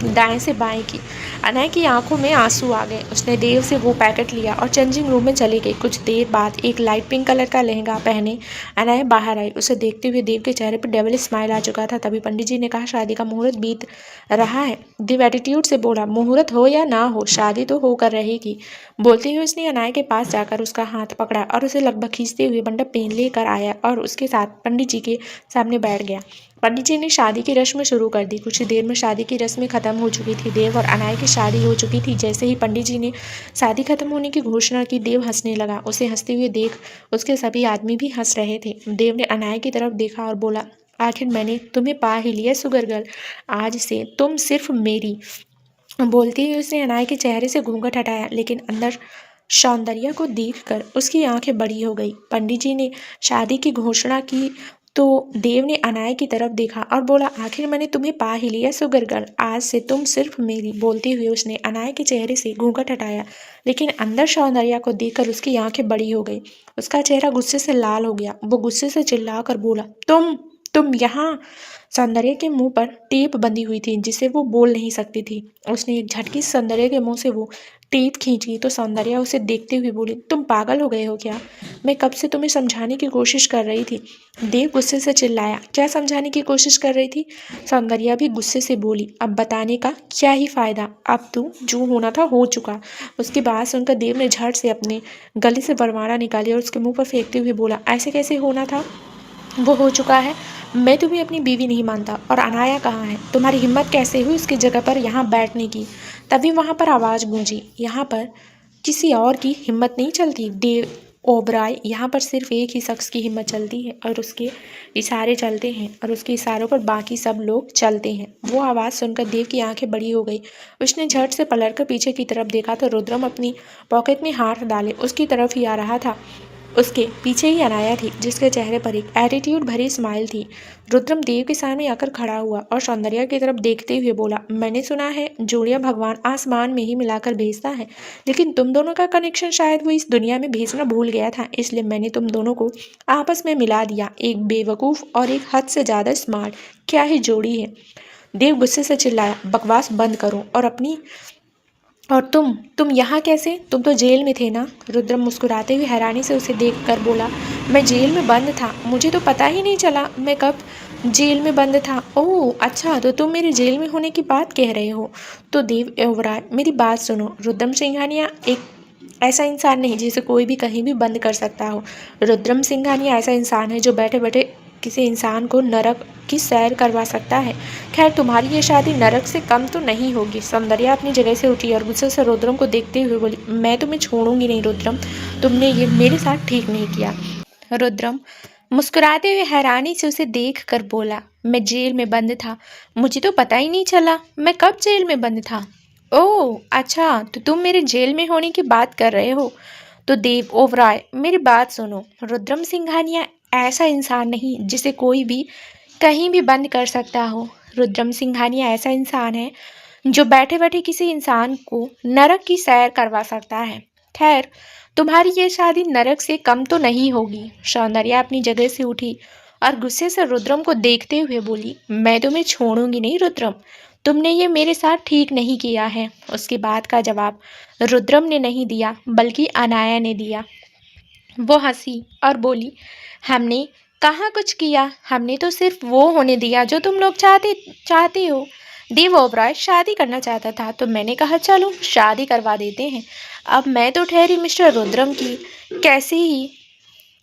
दाएं से बाएं की। अनाया की आंखों में आंसू आ गए। उसने देव से वो पैकेट लिया और चेंजिंग रूम में चली गई। कुछ देर बाद एक लाइट पिंक कलर का लहंगा पहने अनाया बाहर आई। उसे देखते हुए देव के चेहरे पर डेविल स्माइल आ चुका था। तभी पंडित जी ने कहा, शादी का मुहूर्त बीत रहा है। देव एटीट्यूड से बोला, मुहूर्त हो या ना हो, शादी तो होकर रहेगी। बोलते हुए उसने अनाया के पास जाकर उसका हाथ पकड़ा और उसे लगभग खींचते हुए मंडप पे लेकर आया और उसके साथ पंडित जी के सामने बैठ गया। पंडित जी ने शादी की रस्में शुरू कर दी। कुछ ही देर में शादी की रस्में खत्म हो चुकी थी। देव और अनाया की शादी हो चुकी थी। जैसे ही पंडित जी ने शादी खत्म होने की घोषणा की, देव हंसने लगा। उसे हंसते हुए देख उसके सभी आदमी भी हंस रहे थे। देव ने अनाया की तरफ देखा और बोला, आखिर मैंने तुम्हें पा ही लिया सुगर गर्ल, आज से तुम सिर्फ मेरी। बोलते हुए उसने अनाया के चेहरे से घूंघट हटाया, लेकिन अंदर सौंदर्य को देखकर उसकी आंखें बड़ी हो गई। पंडित जी ने शादी की घोषणा की तो देव ने अनाया की तरफ देखा और बोला, आखिर मैंने तुम्हें पा ही लिया सुगर गर्ल, आज से तुम सिर्फ मेरी। बोलते हुए उसने अनाया के चेहरे से घूंघट हटाया, लेकिन अंदर सौंदर्य को देखकर उसकी आंखें बड़ी हो गई। उसका चेहरा गुस्से से लाल हो गया। वो गुस्से से चिल्लाकर बोला, तुम यहाँ। सौंदर्य के मुंह पर टेप बंधी हुई थी जिसे वो बोल नहीं सकती थी। उसने एक झटकी सौंदर्य के मुंह से वो टेप खींची तो सौंदर्य उसे देखते हुए बोली, तुम पागल हो गए हो क्या? मैं कब से तुम्हें समझाने की कोशिश कर रही थी। देव गुस्से से चिल्लाया, क्या समझाने की कोशिश कर रही थी? सौंदर्या भी गुस्से से बोली, अब बताने का क्या ही फायदा, अब तो जो होना था हो चुका। उसकी बात सुनकर देव ने झट से अपने गले से वरमाला निकाली और उसके मुंह पर फेंकते हुए बोला, ऐसे कैसे होना था, वो हो चुका है। मैं तुम्हें अपनी बीवी नहीं मानता। और अनाया कहाँ है? तुम्हारी हिम्मत कैसे हुई उसकी जगह पर यहाँ बैठने की? तभी वहाँ पर आवाज़ गूंजी, यहाँ पर किसी और की हिम्मत नहीं चलती देव ओबराय, यहाँ पर सिर्फ एक ही शख्स की हिम्मत चलती है और उसके इशारे चलते हैं और उसके इशारों पर बाकी सब लोग चलते हैं। वो आवाज़ सुनकर देव की आंखें बड़ी हो गई। उसने झट से पलटकर पीछे की तरफ देखा तो रुद्रम अपनी पॉकेट में हाथ डाले उसकी तरफ ही आ रहा था। उसके पीछे ही अनाया थी, जिसके चेहरे पर एक एटीट्यूड भरी स्माइल थी। रुद्रम देव के सामने आकर खड़ा हुआ और सौंदर्या की तरफ देखते हुए बोला, मैंने सुना है जोड़ियां भगवान आसमान में ही मिलाकर भेजता है, लेकिन तुम दोनों का कनेक्शन शायद वो इस दुनिया में भेजना भूल गया था, इसलिए मैंने तुम दोनों को आपस में मिला दिया। एक बेवकूफ़ और एक हद से ज़्यादा स्मार्ट, क्या ही जोड़ी है। देव गुस्से से चिल्लाया, बकवास बंद करो और अपनी और तुम यहाँ कैसे? तुम तो जेल में थे ना? रुद्रम मुस्कुराते हुए हैरानी से उसे देखकर बोला, मैं जेल में बंद था, मुझे तो पता ही नहीं चला मैं कब जेल में बंद था। ओह अच्छा, तो तुम मेरे जेल में होने की बात कह रहे हो? तो देव ओबराय मेरी बात सुनो, रुद्रम सिंघानिया एक ऐसा इंसान नहीं जिसे कोई भी कहीं भी बंद कर सकता हो। रुद्रम सिंघानिया ऐसा इंसान है जो बैठे बैठे किसी इंसान को नरक की सैर करवा सकता है। खैर तुम्हारी ये शादी नरक से कम तो नहीं होगी। सौंदर्या अपनी जगह से उठी और गुस्से से रुद्रम को देखते हुए बोली, मैं तुम्हें छोड़ूंगी नहीं रुद्रम, तुमने ये मेरे साथ ठीक नहीं किया। रुद्रम मुस्कुराते हुए हैरानी से उसे देख कर बोला, मैं जेल में बंद था, मुझे तो पता ही नहीं चला मैं कब जेल में बंद था। ओह अच्छा, तो तुम मेरे जेल में होने की बात कर रहे हो? तो देव ओबराय मेरी बात सुनो, रुद्रम सिंघानिया ऐसा इंसान नहीं जिसे कोई भी कहीं भी बंद कर सकता हो। रुद्रम सिंघानिया ऐसा इंसान है जो बैठे बैठे किसी इंसान को नरक की सैर करवा सकता है। खैर तुम्हारी ये शादी नरक से कम तो नहीं होगी। सौंदर्या अपनी जगह से उठी और गुस्से से रुद्रम को देखते हुए बोली, मैं तुम्हें छोड़ूंगी नहीं रुद्रम, तुमने ये मेरे साथ ठीक नहीं किया है। उसकी बात का जवाब रुद्रम ने नहीं दिया बल्कि अनाया ने दिया। वो हंसी और बोली, हमने कहाँ कुछ किया, हमने तो सिर्फ वो होने दिया जो तुम लोग चाहते हो। देव ओबराय शादी करना चाहता था तो मैंने कहा चलो शादी करवा देते हैं। अब मैं तो ठहरी मिस्टर रुद्रम की, कैसे ही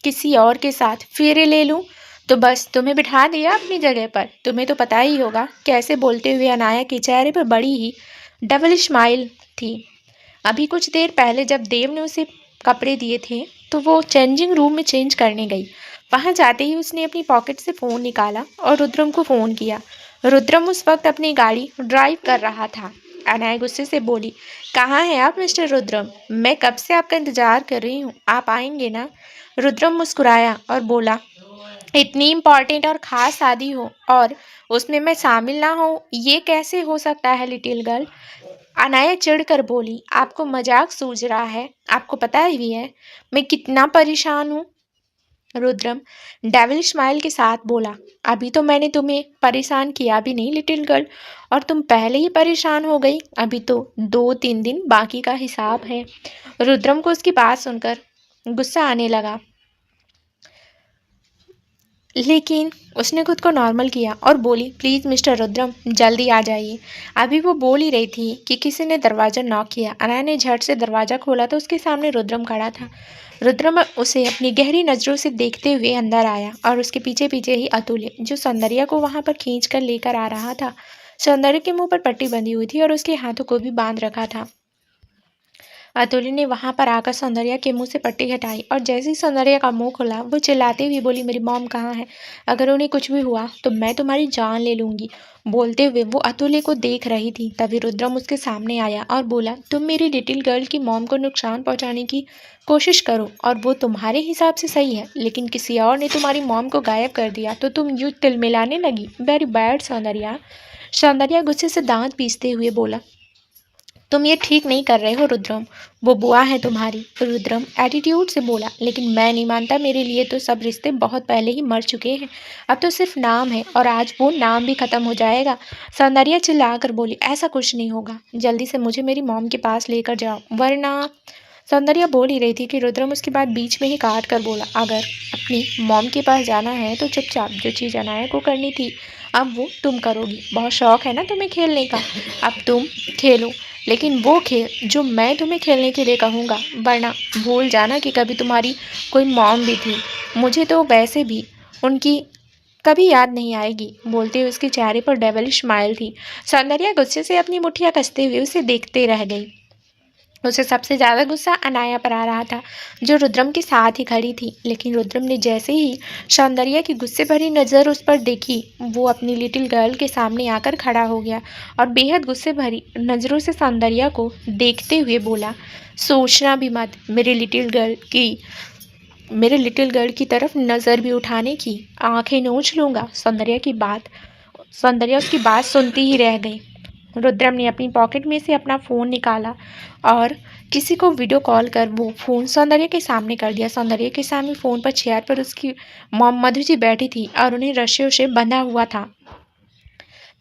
किसी और के साथ फेरे ले लूं, तो बस तुम्हें बिठा दिया अपनी जगह पर। तुम्हें तो पता ही होगा कैसे बोलते हुए अनाया के चेहरे पर बड़ी ही डबल स्माइल थी। अभी कुछ देर पहले जब देव ने उसे कपड़े दिए थे तो वो चेंजिंग रूम में चेंज करने गई। वहां जाते ही उसने अपनी पॉकेट से फ़ोन निकाला और रुद्रम को फ़ोन किया। रुद्रम उस वक्त अपनी गाड़ी ड्राइव कर रहा था। अनाया गुस्से से बोली, कहाँ हैं आप मिस्टर रुद्रम? मैं कब से आपका इंतज़ार कर रही हूँ, आप आएंगे ना? रुद्रम मुस्कुराया और बोला, इतनी इम्पॉर्टेंट और ख़ास शादी हो और उसमें मैं शामिल ना हूँ, ये कैसे हो सकता है लिटिल गर्ल? अनाया चिढ़कर बोली, आपको मजाक सूझ रहा है? आपको पता ही है मैं कितना परेशान हूँ। रुद्रम डेविल स्माइल के साथ बोला, अभी तो मैंने तुम्हें परेशान किया भी नहीं लिटिल गर्ल, और तुम पहले ही परेशान हो गई। अभी तो 2-3 दिन बाकी का हिसाब है। रुद्रम को उसकी बात सुनकर गुस्सा आने लगा, लेकिन उसने खुद को नॉर्मल किया और बोली, प्लीज़ मिस्टर रुद्रम जल्दी आ जाइए। अभी वो बोल ही रही थी कि किसी ने दरवाज़ा नॉक किया। अनाया ने झट से दरवाज़ा खोला तो उसके सामने रुद्रम खड़ा था। रुद्रम उसे अपनी गहरी नज़रों से देखते हुए अंदर आया और उसके पीछे पीछे ही अतुल्य, जो सौंदर्या को वहाँ पर खींच कर लेकर आ रहा था। सौंदर्या के मुंह पर पट्टी बंधी हुई थी और उसके हाथों को भी बांध रखा था। अतुल्य ने वहां पर आकर सौंदर्या के मुंह से पट्टी हटाई और जैसे ही सौंदर्या का मुंह खुला वो चिल्लाते हुए बोली, मेरी मॉम कहाँ है? अगर उन्हें कुछ भी हुआ तो मैं तुम्हारी जान ले लूंगी। बोलते हुए वो अतुल्य को देख रही थी। तभी रुद्रम उसके सामने आया और बोला, तुम मेरी लिटिल गर्ल की मॉम को नुकसान पहुंचाने की कोशिश करो और वो तुम्हारे हिसाब से सही है, लेकिन किसी और ने तुम्हारी मॉम को गायब कर दिया तो तुम यूं तिलमिलाने लगी। Very bad Soundarya. सौंदर्या गुस्से से दांत पीसते हुए बोला, तुम ये ठीक नहीं कर रहे हो रुद्रम, वो बुआ है तुम्हारी। रुद्रम एटीट्यूड से बोला, लेकिन मैं नहीं मानता, मेरे लिए तो सब रिश्ते बहुत पहले ही मर चुके हैं, अब तो सिर्फ नाम है और आज वो नाम भी ख़त्म हो जाएगा। सौंदर्या चिल्लाकर बोली, ऐसा कुछ नहीं होगा, जल्दी से मुझे मेरी मॉम के पास लेकर जाओ वरना। सौंदर्या बोल ही रही थी कि रुद्रम उसकी बात बीच में ही काट कर बोला, अगर अपनी मॉम के पास जाना है तो चुपचाप जो चीज़ अनाया को करनी थी अब वो तुम करोगी। बहुत शौक है ना तुम्हें खेलने का, अब तुम खेलो, लेकिन वो खेल जो मैं तुम्हें खेलने के लिए कहूँगा, वरना भूल जाना कि कभी तुम्हारी कोई मॉम भी थी। मुझे तो वैसे भी उनकी कभी याद नहीं आएगी। बोलते हुए उसके चेहरे पर डेविलिश स्माइल थी। सौंदर्या गुस्से से अपनी मुठ्ठियां कसते हुए उसे देखते रह गई। उसे सबसे ज्यादा गुस्सा अनाया पर आ रहा था, जो रुद्रम के साथ ही खड़ी थी। लेकिन रुद्रम ने जैसे ही सौंदर्या की गुस्से भरी नजर उस पर देखी, वो अपनी लिटिल गर्ल के सामने आकर खड़ा हो गया और बेहद गुस्से भरी नजरों से सौंदर्या को देखते हुए बोला, सोचना भी मत मेरे लिटिल गर्ल की तरफ नजर भी उठाने की, आंखें नोच लूंगा। सौंदर्या उसकी बात सुनती ही रह गई। रुद्रम ने अपनी पॉकेट में से अपना फ़ोन निकाला और किसी को वीडियो कॉल कर वो फ़ोन सौंदर्या के सामने कर दिया। सौंदर्या के सामने फ़ोन पर चेयर पर उसकी मॉम मधु जी बैठी थी और उन्हें रस्सियों से बंधा हुआ था।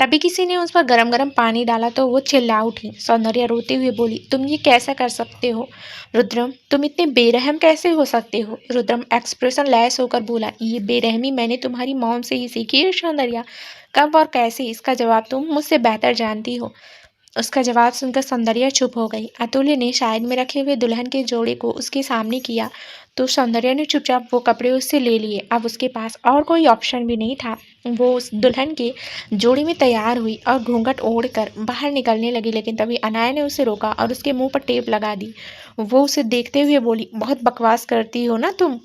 तभी किसी ने उस पर गरम गरम पानी डाला तो वो चिल्ला उठी। सौंदर्या रोते हुए बोली, तुम ये कैसा कर सकते हो रुद्रम, तुम इतने बेरहम कैसे हो सकते हो। रुद्रम एक्सप्रेशन लैस होकर बोला, ये बेरहमी मैंने तुम्हारी मॉम से ही सीखी है सौंदर्या। कब और कैसे, इसका जवाब तुम मुझसे बेहतर जानती हो। उसका जवाब सुनकर सौंदर्या चुप हो गई। अतुल्य ने साइड में रखे हुए दुल्हन के जोड़े को उसके सामने किया तो सौंदर्या ने चुपचाप वो कपड़े उससे ले लिए। अब उसके पास और कोई ऑप्शन भी नहीं था। वो उस दुल्हन के जोड़ी में तैयार हुई और घूंघट ओढ़कर बाहर निकलने लगी। लेकिन तभी अनाया ने उसे रोका और उसके मुंह पर टेप लगा दी। वो उसे देखते हुए बोली, बहुत बकवास करती हो ना तुम,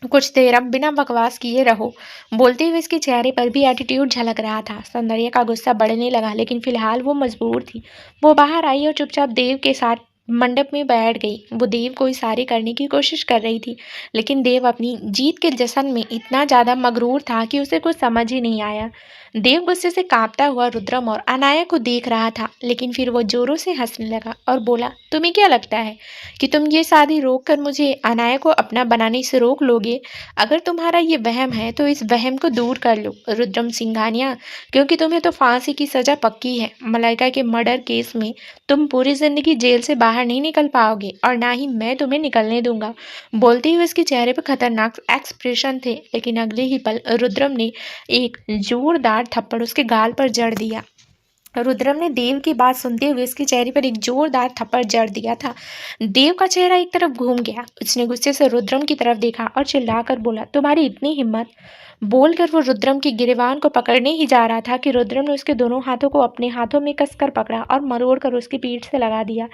कुछ देर अब बिना बकवास किए रहो। बोलते हुए इसके चेहरे पर भी एटीट्यूड झलक रहा था। सौंदर्या का गुस्सा बढ़ने लगा, लेकिन फिलहाल वो मजबूर थी। वो बाहर आई और चुपचाप देव के साथ मंडप में बैठ गई। वो देव को इशारे करने की कोशिश कर रही थी, लेकिन देव अपनी जीत के जश्न में इतना ज्यादा मगरूर था कि उसे कुछ समझ ही नहीं आया। देव गुस्से से कांपता हुआ रुद्रम और अनाया को देख रहा था, लेकिन फिर वो जोरों से हंसने लगा और बोला, तुम्हें क्या लगता है कि तुम ये शादी रोक कर मुझे अनाया को अपना बनाने से रोक लोगे? अगर तुम्हारा ये वहम है तो इस वहम को दूर कर लो रुद्रम सिंघानिया, क्योंकि तुम्हें तो फांसी की सजा पक्की है। मलाइका के मर्डर केस में तुम पूरी जिंदगी जेल से बाहर नहीं निकल पाओगे और ना ही मैं तुम्हें निकलने दूंगा। बोलते हुए उसके चेहरे पर खतरनाक एक्सप्रेशन थे, लेकिन अगले ही पल रुद्रम ने एक जोरदार थप्पड़ उसके गाल पर जड़ दिया। रुद्रम ने देव की बात सुनते हुए उसके चेहरे पर एक जोरदार थप्पड़ जड़ दिया था। देव का चेहरा एक तरफ घूम गया। उसने गुस्से से रुद्रम की तरफ देखा और चिल्लाकर बोला, तुम्हारी इतनी हिम्मत। बोलकर वो रुद्रम की गिरेबान को पकड़ने ही जा रहा था कि रुद्रम ने उसके दोनों हाथों को अपने हाथों में कसकर पकड़ा और मरोड़कर उसकी पीठ से लगा दिया।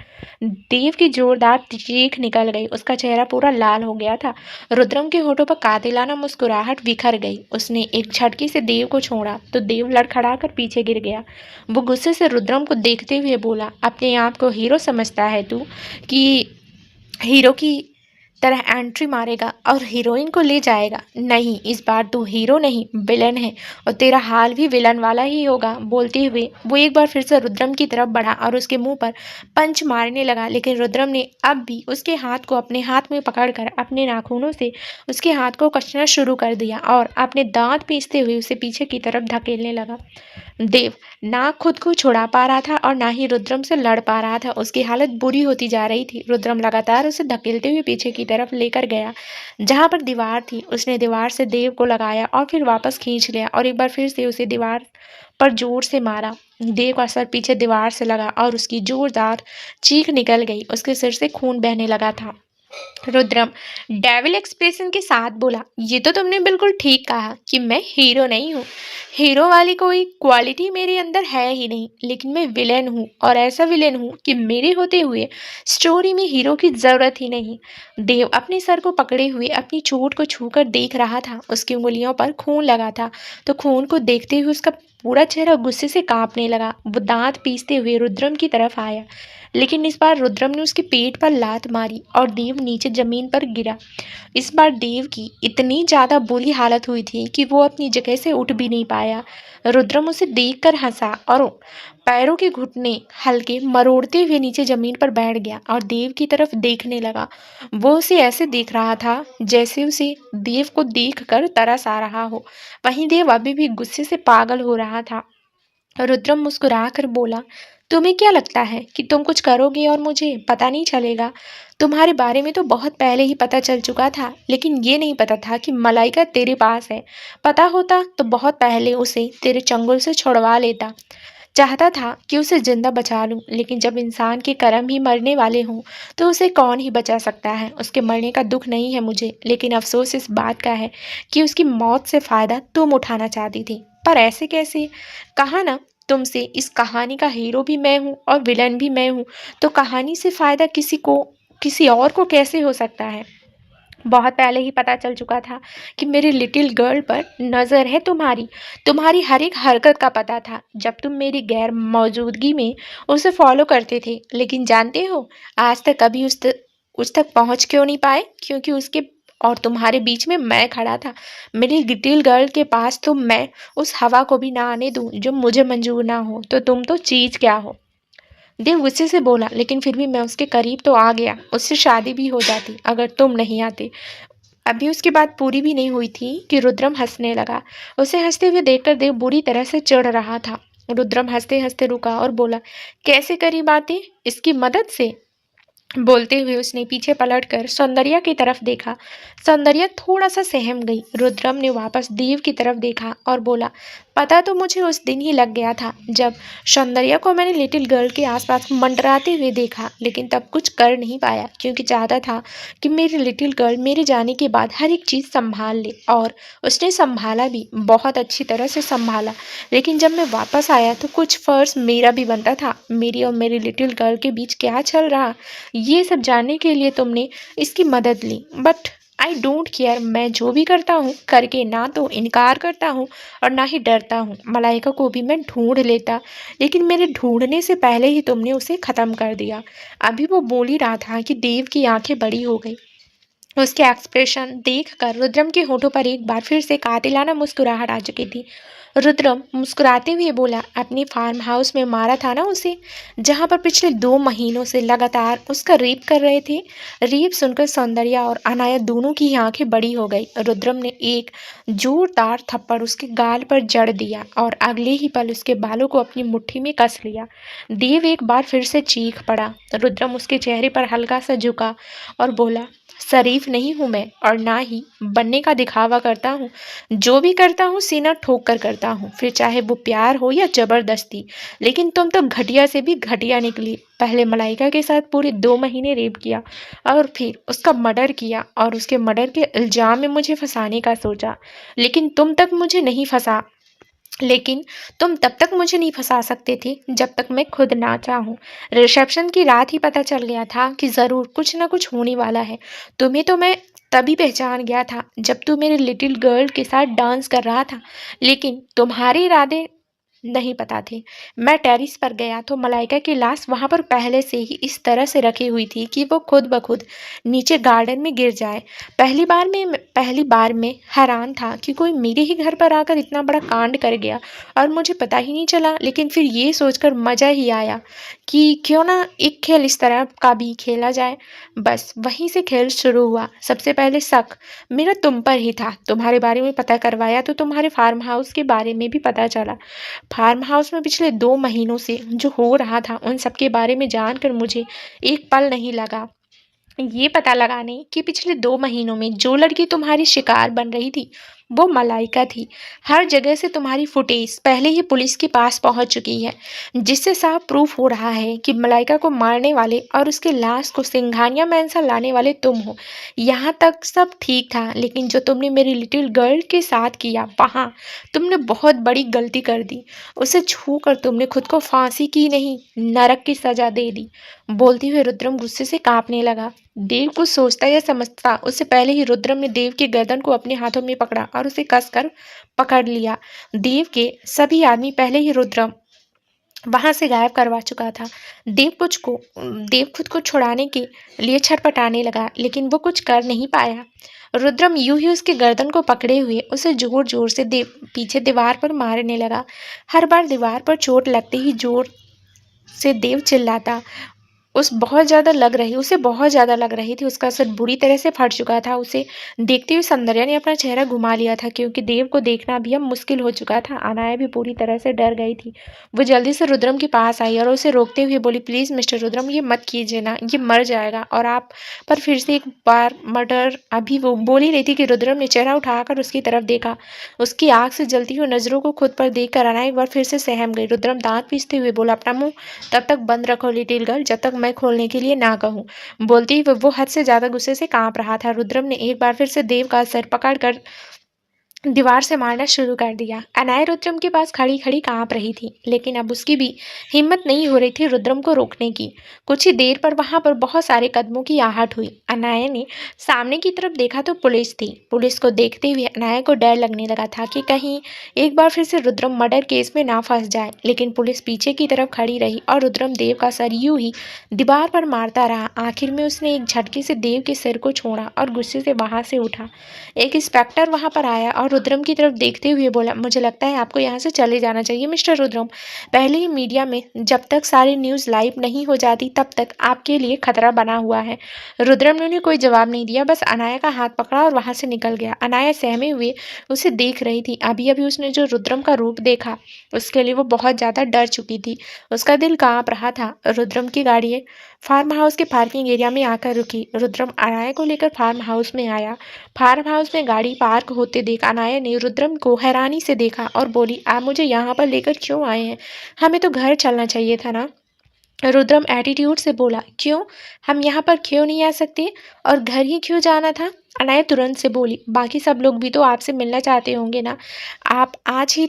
देव की जोरदार चीख निकल गई। उसका चेहरा पूरा लाल हो गया था। रुद्रम के होठों पर कातिलाना मुस्कुराहट बिखर गई। उसने एक झटके से देव को छोड़ा तो देव लड़खड़ाकर पीछे गिर गया। वो गुस्से से रुद्रम को देखते हुए बोला, अपने आप को हीरो समझता है तू कि हीरो की तरह एंट्री मारेगा और हीरोइन को ले जाएगा? नहीं, इस बार तू हीरो नहीं विलन है और तेरा हाल भी विलन वाला ही होगा। बोलते हुए वो एक बार फिर से रुद्रम की तरफ बढ़ा और उसके मुंह पर पंच मारने लगा, लेकिन रुद्रम ने अब भी उसके हाथ को अपने हाथ में पकड़कर अपने नाखूनों से उसके हाथ को कसना शुरू कर दिया और अपने दांत पीसते हुए उसे पीछे की तरफ धकेलने लगा। देव ना खुद को छुड़ा पा रहा था और ना ही रुद्रम से लड़ पा रहा था। उसकी हालत बुरी होती जा रही थी। रुद्रम लगातार उसे धकेलते हुए पीछे की तरफ लेकर गया जहां पर दीवार थी। उसने दीवार से देव को लगाया और फिर वापस खींच लिया और एक बार फिर से उसे दीवार पर जोर से मारा। देव का सर पीछे दीवार से लगा और उसकी जोरदार चीख निकल गई। उसके सिर से खून बहने लगा था। रुद्रम डेविल एक्सप्रेशन के साथ बोला, ये तो तुमने बिल्कुल ठीक कहा कि मैं हीरो नहीं हूँ। हीरो वाली कोई क्वालिटी मेरे अंदर है ही नहीं, लेकिन मैं विलेन हूँ और ऐसा विलेन हूँ कि मेरे होते हुए स्टोरी में हीरो की जरूरत ही नहीं। देव अपने सर को पकड़े हुए अपनी चोट को छूकर देख रहा था। उसकी उंगलियों पर खून लगा था तो खून को देखते हुए उसका पूरा चेहरा गुस्से से कांपने लगा। वो दांत पीसते हुए रुद्रम की तरफ आया, लेकिन इस बार रुद्रम ने उसके पेट पर लात मारी और देव नीचे जमीन पर गिरा। इस बार देव की इतनी ज्यादा बुरी हालत हुई थी कि वो अपनी जगह से उठ भी नहीं पाया। रुद्रम उसे देखकर हंसा और पैरों के घुटने हल्के मरोड़ते हुए नीचे जमीन पर बैठ गया और देव की तरफ देखने लगा। वो उसे ऐसे देख रहा था जैसे उसे देव को देखकर तरस आ रहा हो। वहीं देव अभी भी गुस्से से पागल हो रहा था। रुद्रम मुस्कुराकर बोला, तुम्हें क्या लगता है कि तुम कुछ करोगे और मुझे पता नहीं चलेगा? तुम्हारे बारे में तो बहुत पहले ही पता चल चुका था, लेकिन ये नहीं पता था कि मलाइका तेरे पास है। पता होता तो बहुत पहले उसे तेरे चंगुल से छुड़वा लेता। चाहता था कि उसे जिंदा बचा लूं, लेकिन जब इंसान के कर्म ही मरने वाले हों तो उसे कौन ही बचा सकता है। उसके मरने का दुख नहीं है मुझे, लेकिन अफसोस इस बात का है कि उसकी मौत से फायदा तुम उठाना चाहती थी। पर ऐसे कैसे? कहा ना तुमसे, इस कहानी का हीरो भी मैं हूँ और विलन भी मैं हूँ, तो कहानी से फायदा किसी और को कैसे हो सकता है? बहुत पहले ही पता चल चुका था कि मेरी लिटिल गर्ल पर नज़र है तुम्हारी। तुम्हारी हर एक हरकत का पता था जब तुम मेरी गैर मौजूदगी में उसे फॉलो करते थे। लेकिन जानते हो, आज तक कभी उस तक पहुंच क्यों नहीं पाए? क्योंकि उसके और तुम्हारे बीच में मैं खड़ा था। मेरी लिटिल गर्ल के पास तो मैं उस हवा को भी ना आने दूं जो मुझे मंजूर ना हो, तो तुम तो चीज़ क्या हो? देव गुस्से से बोला, लेकिन फिर भी मैं उसके करीब तो आ गया। उससे शादी भी हो जाती अगर तुम नहीं आते। अभी उसकी बात पूरी भी नहीं हुई थी कि रुद्रम हंसने लगा। उसे हंसते हुए देखकर देव बुरी तरह से चिढ़ रहा था। रुद्रम हंसते हंसते रुका और बोला, कैसे करीब आते? इसकी मदद से? बोलते हुए उसने पीछे पलटकर सौंदर्या की तरफ देखा। सौंदर्या थोड़ा सा सहम गई। रुद्रम ने वापस देव की तरफ देखा और बोला, पता तो मुझे उस दिन ही लग गया था जब सौंदर्या को मैंने लिटिल गर्ल के आसपास मंडराते हुए देखा, लेकिन तब कुछ कर नहीं पाया क्योंकि चाहता था कि मेरी लिटिल गर्ल मेरे जाने के बाद हर एक चीज़ संभाल ले। और उसने संभाला भी, बहुत अच्छी तरह से संभाला। लेकिन जब मैं वापस आया तो कुछ फ़र्ज मेरा भी बनता था। मेरी और मेरी लिटिल गर्ल के बीच क्या चल रहा, ये सब जानने के लिए तुमने इसकी मदद ली। But I don't care. मैं जो भी करता हूँ करके ना तो इनकार करता हूँ और ना ही डरता हूँ। मलाइका को भी मैं ढूंढ लेता, लेकिन मेरे ढूंढने से पहले ही तुमने उसे ख़त्म कर दिया। अभी वो बोल ही रहा था कि देव की आंखें बड़ी हो गई। उसके एक्सप्रेशन देखकर रुद्रम के होठों पर एक बार फिर से कातिलाना मुस्कुराहट आ चुकी थी। रुद्रम मुस्कुराते हुए बोला, अपने फार्म हाउस में मारा था ना उसे, जहाँ पर पिछले 2 महीनों से लगातार उसका रेप कर रहे थे। रेप सुनकर सौंदर्या और अनाया दोनों की आंखें बड़ी हो गई। रुद्रम ने एक जोरदार थप्पड़ उसके गाल पर जड़ दिया और अगले ही पल उसके बालों को अपनी मुट्ठी में कस लिया। देव एक बार फिर से चीख पड़ा। रुद्रम उसके चेहरे पर हल्का सा झुका और बोला, शरीफ नहीं हूँ मैं और ना ही बनने का दिखावा करता हूँ। जो भी करता हूँ सीना ठोक कर करता हूँ, फिर चाहे वो प्यार हो या जबरदस्ती। लेकिन तुम तो घटिया से भी घटिया निकली। पहले मलाइका के साथ पूरे 2 महीने रेप किया और फिर उसका मर्डर किया और उसके मर्डर के इल्जाम में मुझे फंसाने का सोचा। लेकिन तुम तब तक मुझे नहीं फंसा सकते थे जब तक मैं खुद ना चाहूँ। रिसेप्शन की रात ही पता चल गया था कि ज़रूर कुछ ना कुछ होने वाला है। तुम्हें तो मैं तभी पहचान गया था जब तू मेरे लिटिल गर्ल के साथ डांस कर रहा था, लेकिन तुम्हारे इरादे नहीं पता थे। मैं टेरिस पर गया तो मलाइका की लाश वहां पर पहले से ही इस तरह से रखी हुई थी कि वो खुद ब खुद नीचे गार्डन में गिर जाए। पहली बार में हैरान था कि कोई मेरे ही घर पर आकर इतना बड़ा कांड कर गया और मुझे पता ही नहीं चला। लेकिन फिर ये सोचकर मज़ा ही आया कि क्यों ना एक खेल इस तरह का भी खेला जाए। बस वहीं से खेल शुरू हुआ। सबसे पहले शक मेरा तुम पर ही था। तुम्हारे बारे में पता करवाया तो तुम्हारे फार्म हाउस के बारे में भी पता चला। फार्म हाउस में पिछले 2 महीनों से जो हो रहा था उन सब के बारे में जानकर मुझे एक पल नहीं लगा ये पता लगाने कि पिछले 2 महीनों में जो लड़की तुम्हारी शिकार बन रही थी वो मलाइका थी। हर जगह से तुम्हारी फुटेज पहले ही पुलिस के पास पहुंच चुकी है, जिससे साफ प्रूफ हो रहा है कि मलाइका को मारने वाले और उसके लाश को सिंघानिया मैंसा लाने वाले तुम हो। यहाँ तक सब ठीक था, लेकिन जो तुमने मेरी लिटिल गर्ल के साथ किया वहाँ तुमने बहुत बड़ी गलती कर दी। उसे छू कर तुमने खुद को फांसी की नहीं, नरक की सजा दे दी। बोलते हुए रुद्रम गुस्से से कांपने लगा। देव कुछ सोचता या समझता उससे पहले ही रुद्रम ने देव की गर्दन को अपने हाथों में पकड़ा और उसे कसकर पकड़ लिया। देव के सभी आदमी पहले ही रुद्रम वहां से गायब करवा चुका था। देव खुद को छुड़ाने के लिए छटपटाने लगा, लेकिन वो कुछ कर नहीं पाया। रुद्रम यूं ही उसके गर्दन को पकड़े हुए उसे जोर जोर से पीछे दीवार पर मारने लगा। हर बार दीवार पर चोट लगते ही जोर से देव चिल्लाता, उसे बहुत ज़्यादा लग रही थी। उसका सर बुरी तरह से फट चुका था। उसे देखते हुए सौंदर्या ने अपना चेहरा घुमा लिया था क्योंकि देव को देखना भी अब मुश्किल हो चुका था। अनाया भी पूरी तरह से डर गई थी। वो जल्दी से रुद्रम के पास आई और उसे रोकते हुए बोली, प्लीज़ मिस्टर रुद्रम, ये मत कीजिए ना, ये मर जाएगा और आप पर फिर से एक बार मर्डर। अभी वो बोल ही रही थी कि रुद्रम ने चेहरा उठाकर उसकी तरफ देखा। उसकी आँख से जलती हुई नज़रों को खुद पर देखकर अनाया एक बार फिर से सहम गई। रुद्रम दांत पीसते हुए बोला, अपना मुंह तब तक बंद रखो लिटिल गर्ल, जब तक मैं खोलने के लिए ना कहूँ। बोलते ही वो हद से ज्यादा गुस्से से कांप रहा था। रुद्रम ने एक बार फिर से देव का सर पकड़कर दीवार से मारना शुरू कर दिया। अनाया रुद्रम के पास खड़ी खड़ी कांप रही थी, लेकिन अब उसकी भी हिम्मत नहीं हो रही थी रुद्रम को रोकने की। कुछ ही देर पर वहां पर बहुत सारे कदमों की आहट हुई। अनाया ने सामने की तरफ देखा तो पुलिस थी। पुलिस को देखते हुए अनाया को डर लगने लगा था कि कहीं एक बार फिर से रुद्रम मर्डर केस में ना फंस जाए, लेकिन पुलिस पीछे की तरफ खड़ी रही और रुद्रम देव का सर यूं ही दीवार पर मारता रहा। आखिर में उसने एक झटके से देव के सिर को छोड़ा और गुस्से से वहां से उठा। एक इंस्पेक्टर वहां पर आया और रुद्रम की तरफ देखते हुए बोला, मुझे लगता है आपको यहाँ से चले जाना चाहिए मिस्टर रुद्रम। पहले ही मीडिया में जब तक सारी न्यूज़ लाइव नहीं हो जाती तब तक आपके लिए खतरा बना हुआ है। रुद्रम ने उन्हें कोई जवाब नहीं दिया, बस अनाया का हाथ पकड़ा और वहां से निकल गया। अनाया सहमे हुए उसे देख रही थी। अभी अभी उसने जो रुद्रम का रूप देखा उसके लिए वो बहुत ज़्यादा डर चुकी थी। उसका दिल कांप रहा था। रुद्रम की गाड़ी फार्म हाउस के पार्किंग एरिया में आकर रुकी। रुद्रम अनाया को लेकर फार्म हाउस में आया। फार्म हाउस में गाड़ी पार्क होते देख अनाया ने रुद्रम को हैरानी से देखा और बोली, आप मुझे यहाँ पर लेकर क्यों आए हैं? हमें तो घर चलना चाहिए था ना। रुद्रम एटीट्यूड से बोला, क्यों? हम यहाँ पर क्यों नहीं आ सकते? और घर ही क्यों जाना था? अनाया तुरंत से बोली, बाकी सब लोग भी तो आपसे मिलना चाहते होंगे ना। आप आज ही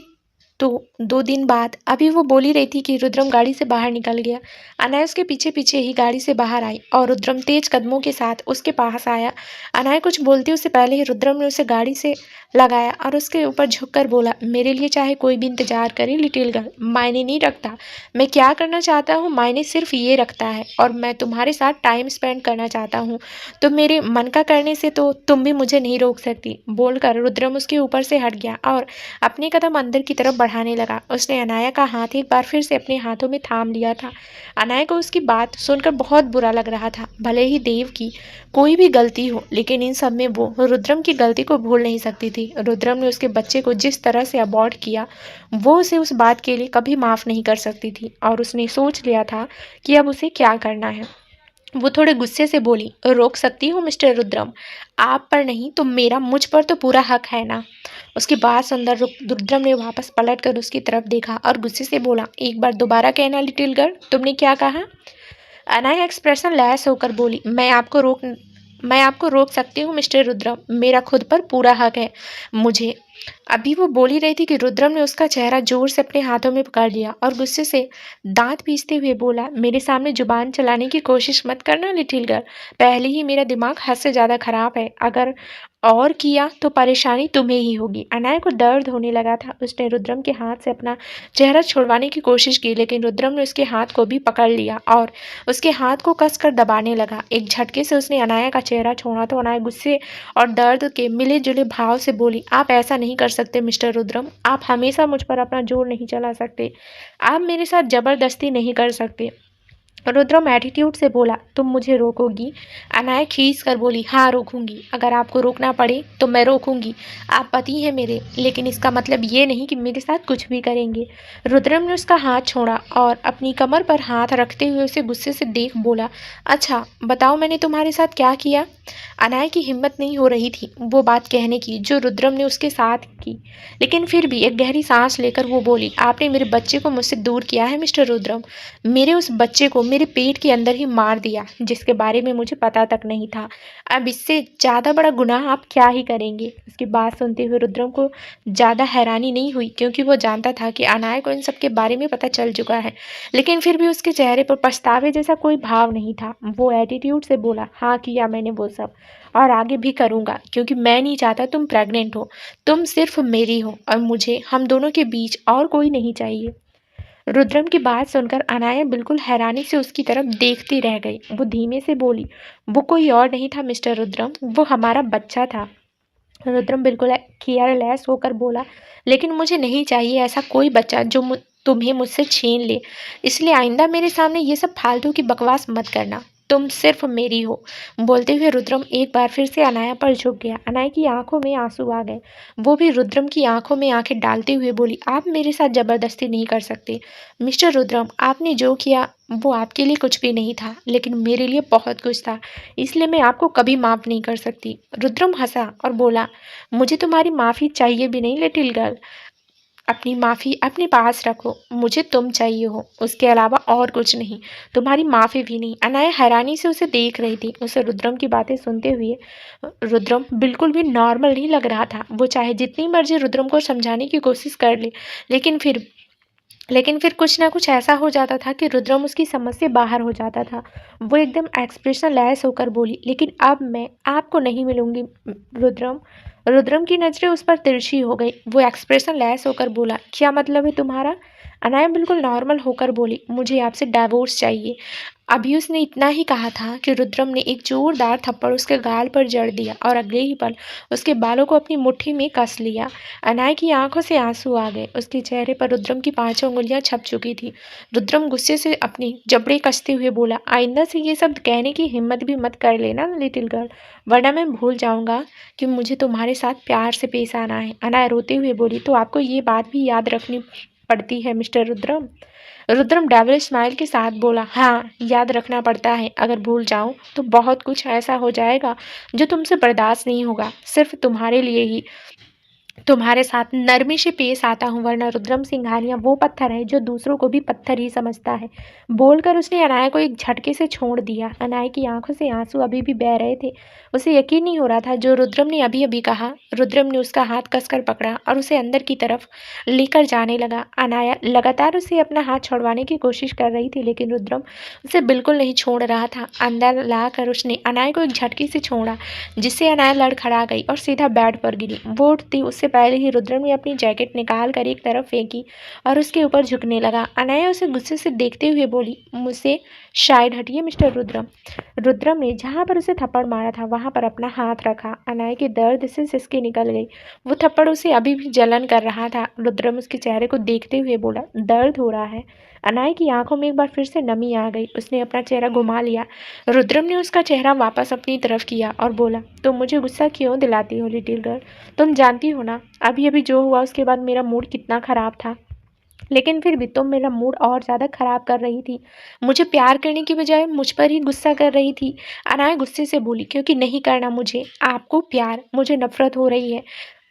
तो 2 दिन बाद। अभी वो बोल ही रही थी कि रुद्रम गाड़ी से बाहर निकल गया। अनाया उसके पीछे पीछे ही गाड़ी से बाहर आई और रुद्रम तेज कदमों के साथ उसके पास आया। अनाया कुछ बोलती उससे पहले ही रुद्रम ने उसे गाड़ी से लगाया और उसके ऊपर झुककर बोला, मेरे लिए चाहे कोई भी इंतजार करे लिटिल गर्ल, मायने नहीं रखता मैं क्या करना चाहता हूँ, मायने सिर्फ ये रखता है और मैं तुम्हारे साथ टाइम स्पेंड करना चाहता हूँ। तो मेरे मन का करने से तो तुम भी मुझे नहीं रोक सकती। बोलकर रुद्रम उसके ऊपर से हट गया और अपने कदम अंदर की तरफ बढ़ाने लगा। उसने अनाया का हाथ एक बार फिर से अपने हाथों में थाम लिया था। अनाया को उसकी बात सुनकर बहुत बुरा लग रहा था। भले ही देव की कोई भी गलती हो, लेकिन इन सब में वो रुद्रम की गलती को भूल नहीं सकती थी। रुद्रम ने उसके बच्चे को जिस तरह से अबॉर्ट किया, वो उसे उस बात के लिए कभी माफ़ नहीं कर सकती थी और उसने सोच लिया था कि अब उसे क्या करना है। वो थोड़े गुस्से से बोली, रोक सकती हूँ मिस्टर रुद्रम, आप पर नहीं तो मेरा मुझ पर तो पूरा हक है ना। उसकी बात सुनकर रुद्रम ने वापस पलट कर उसकी तरफ देखा और गुस्से से बोला, एक बार दोबारा कहना लिटिल गर्ल, तुमने क्या कहा? अनाया एक्सप्रेशन लैस होकर बोली, मैं आपको रोक सकती हूँ मिस्टर रुद्रम, मेरा खुद पर पूरा हक है। मुझे अभी वो बोल ही रही थी कि रुद्रम ने उसका चेहरा जोर से अपने हाथों में पकड़ लिया और गुस्से से दांत पीसते हुए बोला, मेरे सामने जुबान चलाने की कोशिश मत करना लिटिल गर्ल। पहले ही मेरा दिमाग हद से ज़्यादा खराब है, अगर और किया तो परेशानी तुम्हें ही होगी। अनाया को दर्द होने लगा था। उसने रुद्रम के हाथ से अपना चेहरा छुड़वाने की कोशिश की, लेकिन रुद्रम ने उसके हाथ को भी पकड़ लिया और उसके हाथ को कसकर दबाने लगा। एक झटके से उसने अनाया का चेहरा छोड़ा तो अनाया गुस्से और दर्द के मिले जुले भाव से बोली, आप ऐसा नहीं कर सकते मिस्टर रुद्रम, आप हमेशा मुझ पर अपना जोर नहीं चला सकते, आप मेरे साथ जबरदस्ती नहीं कर सकते। रुद्रम एटीट्यूड से बोला, तुम मुझे रोकोगी? अनाया खींच कर बोली, हाँ रोकूंगी, अगर आपको रोकना पड़े तो मैं रोकूंगी। आप पति हैं मेरे, लेकिन इसका मतलब ये नहीं कि मेरे साथ कुछ भी करेंगे। रुद्रम ने उसका हाथ छोड़ा और अपनी कमर पर हाथ रखते हुए उसे गुस्से से देख बोला, अच्छा बताओ मैंने तुम्हारे साथ क्या किया? अनाया की हिम्मत नहीं हो रही थी वो बात कहने की जो रुद्रम ने उसके साथ की, लेकिन फिर भी एक गहरी सांस लेकर वो बोली, आपने मेरे बच्चे को मुझसे दूर किया है मिस्टर रुद्रम, मेरे उस बच्चे को मेरे पेट के अंदर ही मार दिया जिसके बारे में मुझे पता तक नहीं था। अब इससे ज़्यादा बड़ा गुनाह आप क्या ही करेंगे? उसकी बात सुनते हुए रुद्रम को ज़्यादा हैरानी नहीं हुई क्योंकि वो जानता था कि अनाया को इन सब के बारे में पता चल चुका है, लेकिन फिर भी उसके चेहरे पर पछतावे जैसा कोई भाव नहीं था। वो एटीट्यूड से बोला, हाँ किया मैंने वो सब और आगे भी करूँगा क्योंकि मैं नहीं चाहता तुम प्रेग्नेंट हो, तुम सिर्फ मेरी हो और मुझे हम दोनों के बीच और कोई नहीं चाहिए। रुद्रम की बात सुनकर अनाया बिल्कुल हैरानी से उसकी तरफ देखती रह गई। वो धीमे से बोली, वो कोई और नहीं था मिस्टर रुद्रम, वो हमारा बच्चा था। रुद्रम बिल्कुल केयरलेस होकर बोला, लेकिन मुझे नहीं चाहिए ऐसा कोई बच्चा जो तुम्हें मुझसे छीन ले। इसलिए आइंदा मेरे सामने ये सब फालतू की बकवास मत करना। तुम सिर्फ मेरी हो। बोलते हुए रुद्रम एक बार फिर से अनाया पर झुक गया। अनाया की आंखों में आंसू आ गए। वो भी रुद्रम की आंखों में आंखें डालते हुए बोली, आप मेरे साथ जबरदस्ती नहीं कर सकते। मिस्टर रुद्रम, आपने जो किया वो आपके लिए कुछ भी नहीं था, लेकिन मेरे लिए बहुत कुछ था। इसलिए मैं आपको कभी माफ नहीं कर सकती। रुद्रम हंसा और बोला, मुझे तुम्हारी माफी चाहिए भी नहीं लिटिल गर्ल। अपनी माफ़ी अपने पास रखो। मुझे तुम चाहिए हो, उसके अलावा और कुछ नहीं। तुम्हारी माफ़ी भी नहीं। अनाया हैरानी से उसे देख रही थी। उसे रुद्रम की बातें सुनते हुए रुद्रम बिल्कुल भी नॉर्मल नहीं लग रहा था। वो चाहे जितनी मर्जी रुद्रम को समझाने की कोशिश कर ले, लेकिन फिर कुछ ना कुछ ऐसा हो जाता था कि रुद्रम उसकी समझ से बाहर हो जाता था। वो एकदम एक्सप्रेशन लैस होकर बोली, लेकिन अब मैं आपको नहीं मिलूंगी रुद्रम। रुद्रम की नज़रें उस पर तिरछी हो गई। वो एक्सप्रेशन लैस होकर बोला, क्या मतलब है तुम्हारा? अनाया बिल्कुल नॉर्मल होकर बोली, मुझे आपसे डाइवोर्स चाहिए। अभी उसने इतना ही कहा था कि रुद्रम ने एक जोरदार थप्पड़ उसके गाल पर जड़ दिया और अगले ही पल उसके बालों को अपनी मुट्ठी में कस लिया। अनाया की आंखों से आंसू आ गए। उसके चेहरे पर रुद्रम की 5 उंगलियां छप चुकी थी। रुद्रम गुस्से से अपनी जबड़े कसते हुए बोला, आइंदा से ये शब्द कहने की हिम्मत भी मत कर लेना लिटिल गर्ल, वरना मैं भूल जाऊंगा कि मुझे तुम्हारे साथ प्यार से पेश आना है। अनाया रोते हुए बोली, तो आपको ये बात भी याद रखनी पड़ती है mister Rudram? Rudram devil smile के साथ बोला, हाँ याद रखना पड़ता है। अगर भूल जाऊं तो बहुत कुछ ऐसा हो जाएगा जो तुमसे बर्दाश्त नहीं होगा, सिर्फ तुम्हारे लिए ही। तुम्हारे साथ नरमी से पेश आता हूँ, वरना रुद्रम सिंघानिया वो पत्थर है जो दूसरों को भी पत्थर ही समझता है। बोलकर उसने अनाया को एक झटके से छोड़ दिया। अनाया की आंखों से आंसू अभी भी बह रहे थे। उसे यकीन नहीं हो रहा था जो रुद्रम ने अभी अभी कहा। रुद्रम ने उसका हाथ कसकर पकड़ा और उसे अंदर की तरफ लेकर जाने लगा। अनाया लगातार उसे अपना हाथ छुड़वाने की कोशिश कर रही थी, लेकिन रुद्रम उसे बिल्कुल नहीं छोड़ रहा था। अंदर लाकर उसने अनाया को एक झटके से छोड़ा, जिससे अनाया लड़खड़ा गई और सीधा बेड पर गिरी। वो उठती उससे पहले ही रुद्रम ने अपनी जैकेट निकाल कर एक तरफ फेंकी और उसके ऊपर झुकने लगा। अनाया उसे गुस्से से देखते हुए बोली, मुझसे शायद हटिए मिस्टर रुद्रम। रुद्रम ने जहाँ पर उसे थप्पड़ मारा था वहाँ पर अपना हाथ रखा। अनाया के दर्द से सिसके निकल गई। वो थप्पड़ उसे अभी भी जलन कर रहा था। रुद्रम उसके चेहरे को देखते हुए बोला, दर्द हो रहा है? अनाया की आंखों में एक बार फिर से नमी आ गई। उसने अपना चेहरा घुमा लिया। रुद्रम ने उसका चेहरा वापस अपनी तरफ किया और बोला, तुम मुझे गुस्सा क्यों दिलाती हो लिटिल गर्ल? तुम जानती हो ना अभी अभी जो हुआ उसके बाद मेरा मूड कितना ख़राब था, लेकिन फिर भी तुम मेरा मूड और ज़्यादा ख़राब कर रही थी। मुझे प्यार करने की बजाय मुझ पर ही गुस्सा कर रही थी। अनाया गुस्से से बोली, क्योंकि नहीं करना मुझे आपको प्यार, मुझे नफ़रत हो रही है,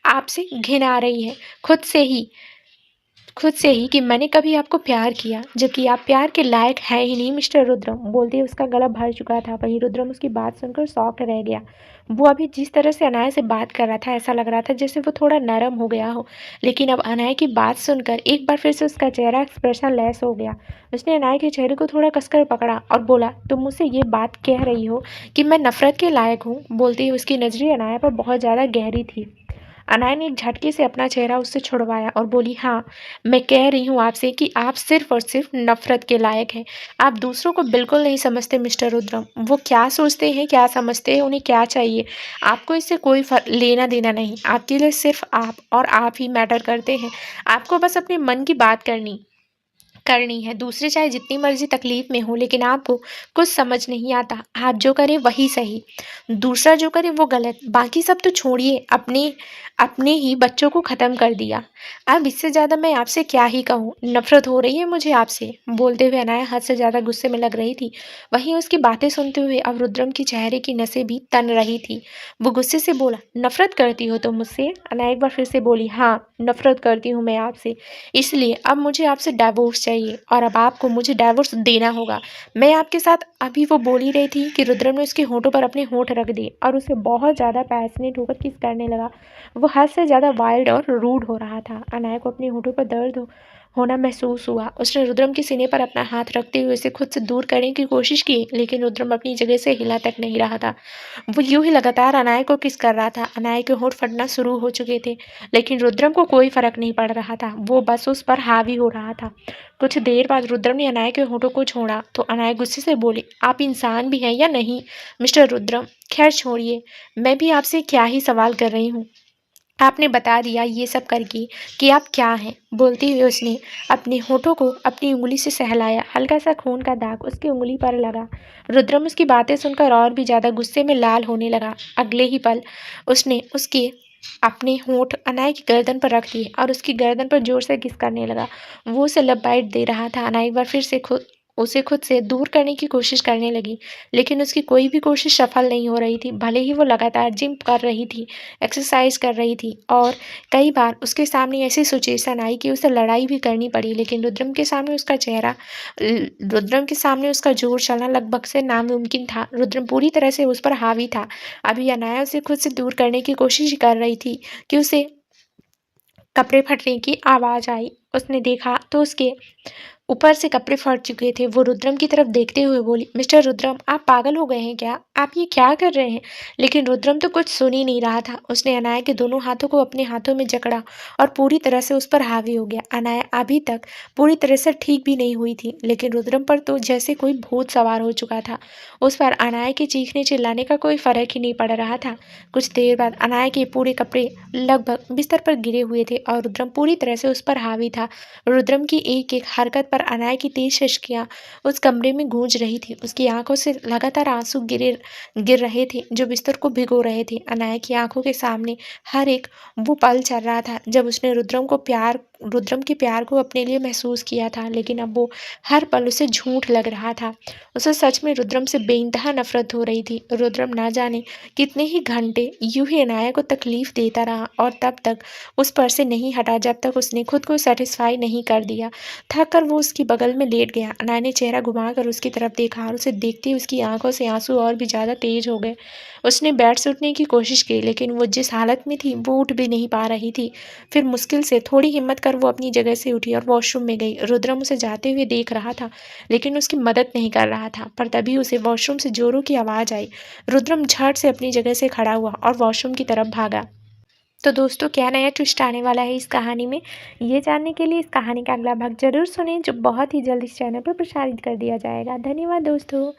आपसे घिन आ रही है खुद से ही कि मैंने कभी आपको प्यार किया, जबकि आप प्यार के लायक हैं ही नहीं मिस्टर रुद्रम। बोलते ही उसका गला भर चुका था। वहीं रुद्रम उसकी बात सुनकर शॉक्ड रह गया। वो अभी जिस तरह से अनाया से बात कर रहा था, ऐसा लग रहा था जैसे वो थोड़ा नरम हो गया हो, लेकिन अब अनाया की बात सुनकर एक बार फिर से उसका चेहरा एक्सप्रेशन लेस हो गया। उसने अनाया के चेहरे को थोड़ा कसकर पकड़ा और बोला, तुम मुझसे ये बात कह रही हो कि मैं नफरत के लायक हूँ? बोलते ही उसकी नज़रें अनाया पर बहुत ज़्यादा गहरी थी। अनाया ने एक झटके से अपना चेहरा उससे छुड़वाया और बोली, हाँ मैं कह रही हूँ आपसे कि आप सिर्फ और सिर्फ नफरत के लायक हैं। आप दूसरों को बिल्कुल नहीं समझते मिस्टर रुद्रम। वो क्या सोचते हैं, क्या समझते हैं, उन्हें क्या चाहिए, आपको इससे कोई लेना देना नहीं। आपके लिए सिर्फ आप और आप ही मैटर करते हैं। आपको बस अपने मन की बात करनी है। दूसरे चाहे जितनी मर्जी तकलीफ में हो, लेकिन आपको कुछ समझ नहीं आता। आप जो करें वही सही, दूसरा जो करे वो गलत। बाकी सब तो छोड़िए, अपने अपने ही बच्चों को ख़त्म कर दिया। अब इससे ज़्यादा मैं आपसे क्या ही कहूँ, नफ़रत हो रही है मुझे आपसे। बोलते हुए अनाया हद से ज़्यादा गुस्से में लग रही थी। वहीं उसकी बातें सुनते हुए अब रुद्रम के चेहरे की नसें भी तन रही थी। वो गुस्से से बोला, नफ़रत करती हो तुम मुझसे? अनाया एक बार फिर से बोली, हाँ नफ़रत करती हूँ मैं आपसे। इसलिए अब मुझे आपसे डाइवोर्स चाहिए और अब आपको मुझे डाइवोर्स देना होगा। मैं आपके साथ। अभी वो बोल ही रही थी कि रुद्रम ने उसके होठों पर अपने होठ रख दिए और उसे बहुत ज़्यादा पैशनेट होकर किस करने लगा। वो हद से ज़्यादा वाइल्ड और रूड हो रहा था। अनाया को अपने होठों पर दर्द होना महसूस हुआ। उसने रुद्रम के सीने पर अपना हाथ रखते हुए उसे खुद से दूर करने की कोशिश की, लेकिन रुद्रम अपनी जगह से हिला तक नहीं रहा था। वो यूं ही लगातार अनाया को किस कर रहा था। अनाया के होठ फटना शुरू हो चुके थे, लेकिन रुद्रम को कोई फर्क नहीं पड़ रहा था। वो बस उस पर हावी हो रहा था। कुछ देर बाद रुद्रम ने अनाया के होठों को छोड़ा तो अनाया गुस्से से बोली, आप इंसान भी हैं या नहीं मिस्टर रुद्रम? खैर छोड़िए, मैं भी आपसे क्या ही सवाल कर रही हूँ। आपने बता दिया ये सब करके कि आप क्या हैं। बोलती हुई उसने अपने होठों को अपनी उंगली से सहलाया। हल्का सा खून का दाग उसकी उंगली पर लगा। रुद्रम उसकी बातें सुनकर और भी ज्यादा गुस्से में लाल होने लगा। अगले ही पल उसने उसके अपने होंठ अनाया की गर्दन पर रख दिए और उसकी गर्दन पर जोर से किस करने लगा। वो उसे लबाइट दे रहा था। अनाया एक बार फिर से उसे खुद से दूर करने की कोशिश करने लगी, लेकिन उसकी कोई भी कोशिश सफल नहीं हो रही थी। भले ही वो लगातार जिम कर रही थी, एक्सरसाइज कर रही थी और कई बार उसके सामने ऐसी सिचुएशन आई कि उसे लड़ाई भी करनी पड़ी, लेकिन रुद्रम के सामने उसका जोर चलना लगभग से नामुमकिन था। रुद्रम पूरी तरह से उस पर हावी था। अभी अनाया उसे खुद से दूर करने की कोशिश कर रही थी कि उसे कपड़े फटने की आवाज आई। उसने देखा तो उसके ऊपर से कपड़े फट चुके थे। वो रुद्रम की तरफ देखते हुए बोली, मिस्टर रुद्रम, आप पागल हो गए हैं क्या? आप ये क्या कर रहे हैं? लेकिन रुद्रम तो कुछ सुन ही नहीं रहा था। उसने अनाया के दोनों हाथों को अपने हाथों में जकड़ा और पूरी तरह से उस पर हावी हो गया। अनाया अभी तक पूरी तरह से ठीक भी नहीं हुई थी, लेकिन रुद्रम पर तो जैसे कोई भूत सवार हो चुका था। उस पर अनाया के चीखने चिल्लाने का कोई फर्क ही नहीं पड़ रहा था। कुछ देर बाद अनाया के पूरे कपड़े लगभग बिस्तर पर गिरे हुए थे और रुद्रम पूरी तरह से उस पर हावी था। रुद्रम की एक एक हरकत पर अनाया की तेज हिचकियां उस कमरे में गूंज रही थी। उसकी आंखों से लगातार आंसू गिर रहे थे जो बिस्तर को भिगो रहे थे। अनाया की आंखों के सामने हर एक वो पल चल रहा था जब उसने रुद्रम के प्यार को अपने लिए महसूस किया था, लेकिन अब वो हर पल उसे झूठ लग रहा था। उसे सच में रुद्रम से बेइंतहा नफरत हो रही थी। रुद्रम ना जाने कितने ही घंटे यूं ही अनाया को तकलीफ देता रहा और तब तक उस पर से नहीं हटा जब तक उसने खुद को सेटिस्फाई नहीं कर दिया। थक कर वो उसकी बगल में लेट गया। अनाया ने चेहरा घुमाकर उसकी तरफ देखा और उसे देखते ही उसकी आंखों से आंसू और भी ज्यादा तेज हो गए। उसने बेड से उठने की कोशिश की, लेकिन वो जिस हालत में थी वो उठ भी नहीं पा रही थी। फिर मुश्किल से थोड़ी हिम्मत कर वो अपनी जगह से उठी और वॉशरूम में गई। रुद्रम उसे जाते हुए देख रहा था, लेकिन उसकी मदद नहीं कर रहा था। पर तभी उसे वॉशरूम से जोरों की आवाज आई। रुद्रम झट से अपनी जगह से खड़ा हुआ और वॉशरूम की तरफ भागा। तो दोस्तों, क्या नया ट्विस्ट आने वाला है इस कहानी में, ये जानने के लिए इस कहानी का अगला भाग जरूर सुनें, जो बहुत ही जल्द इस चैनल पर प्रसारित कर दिया जाएगा। धन्यवाद दोस्तों।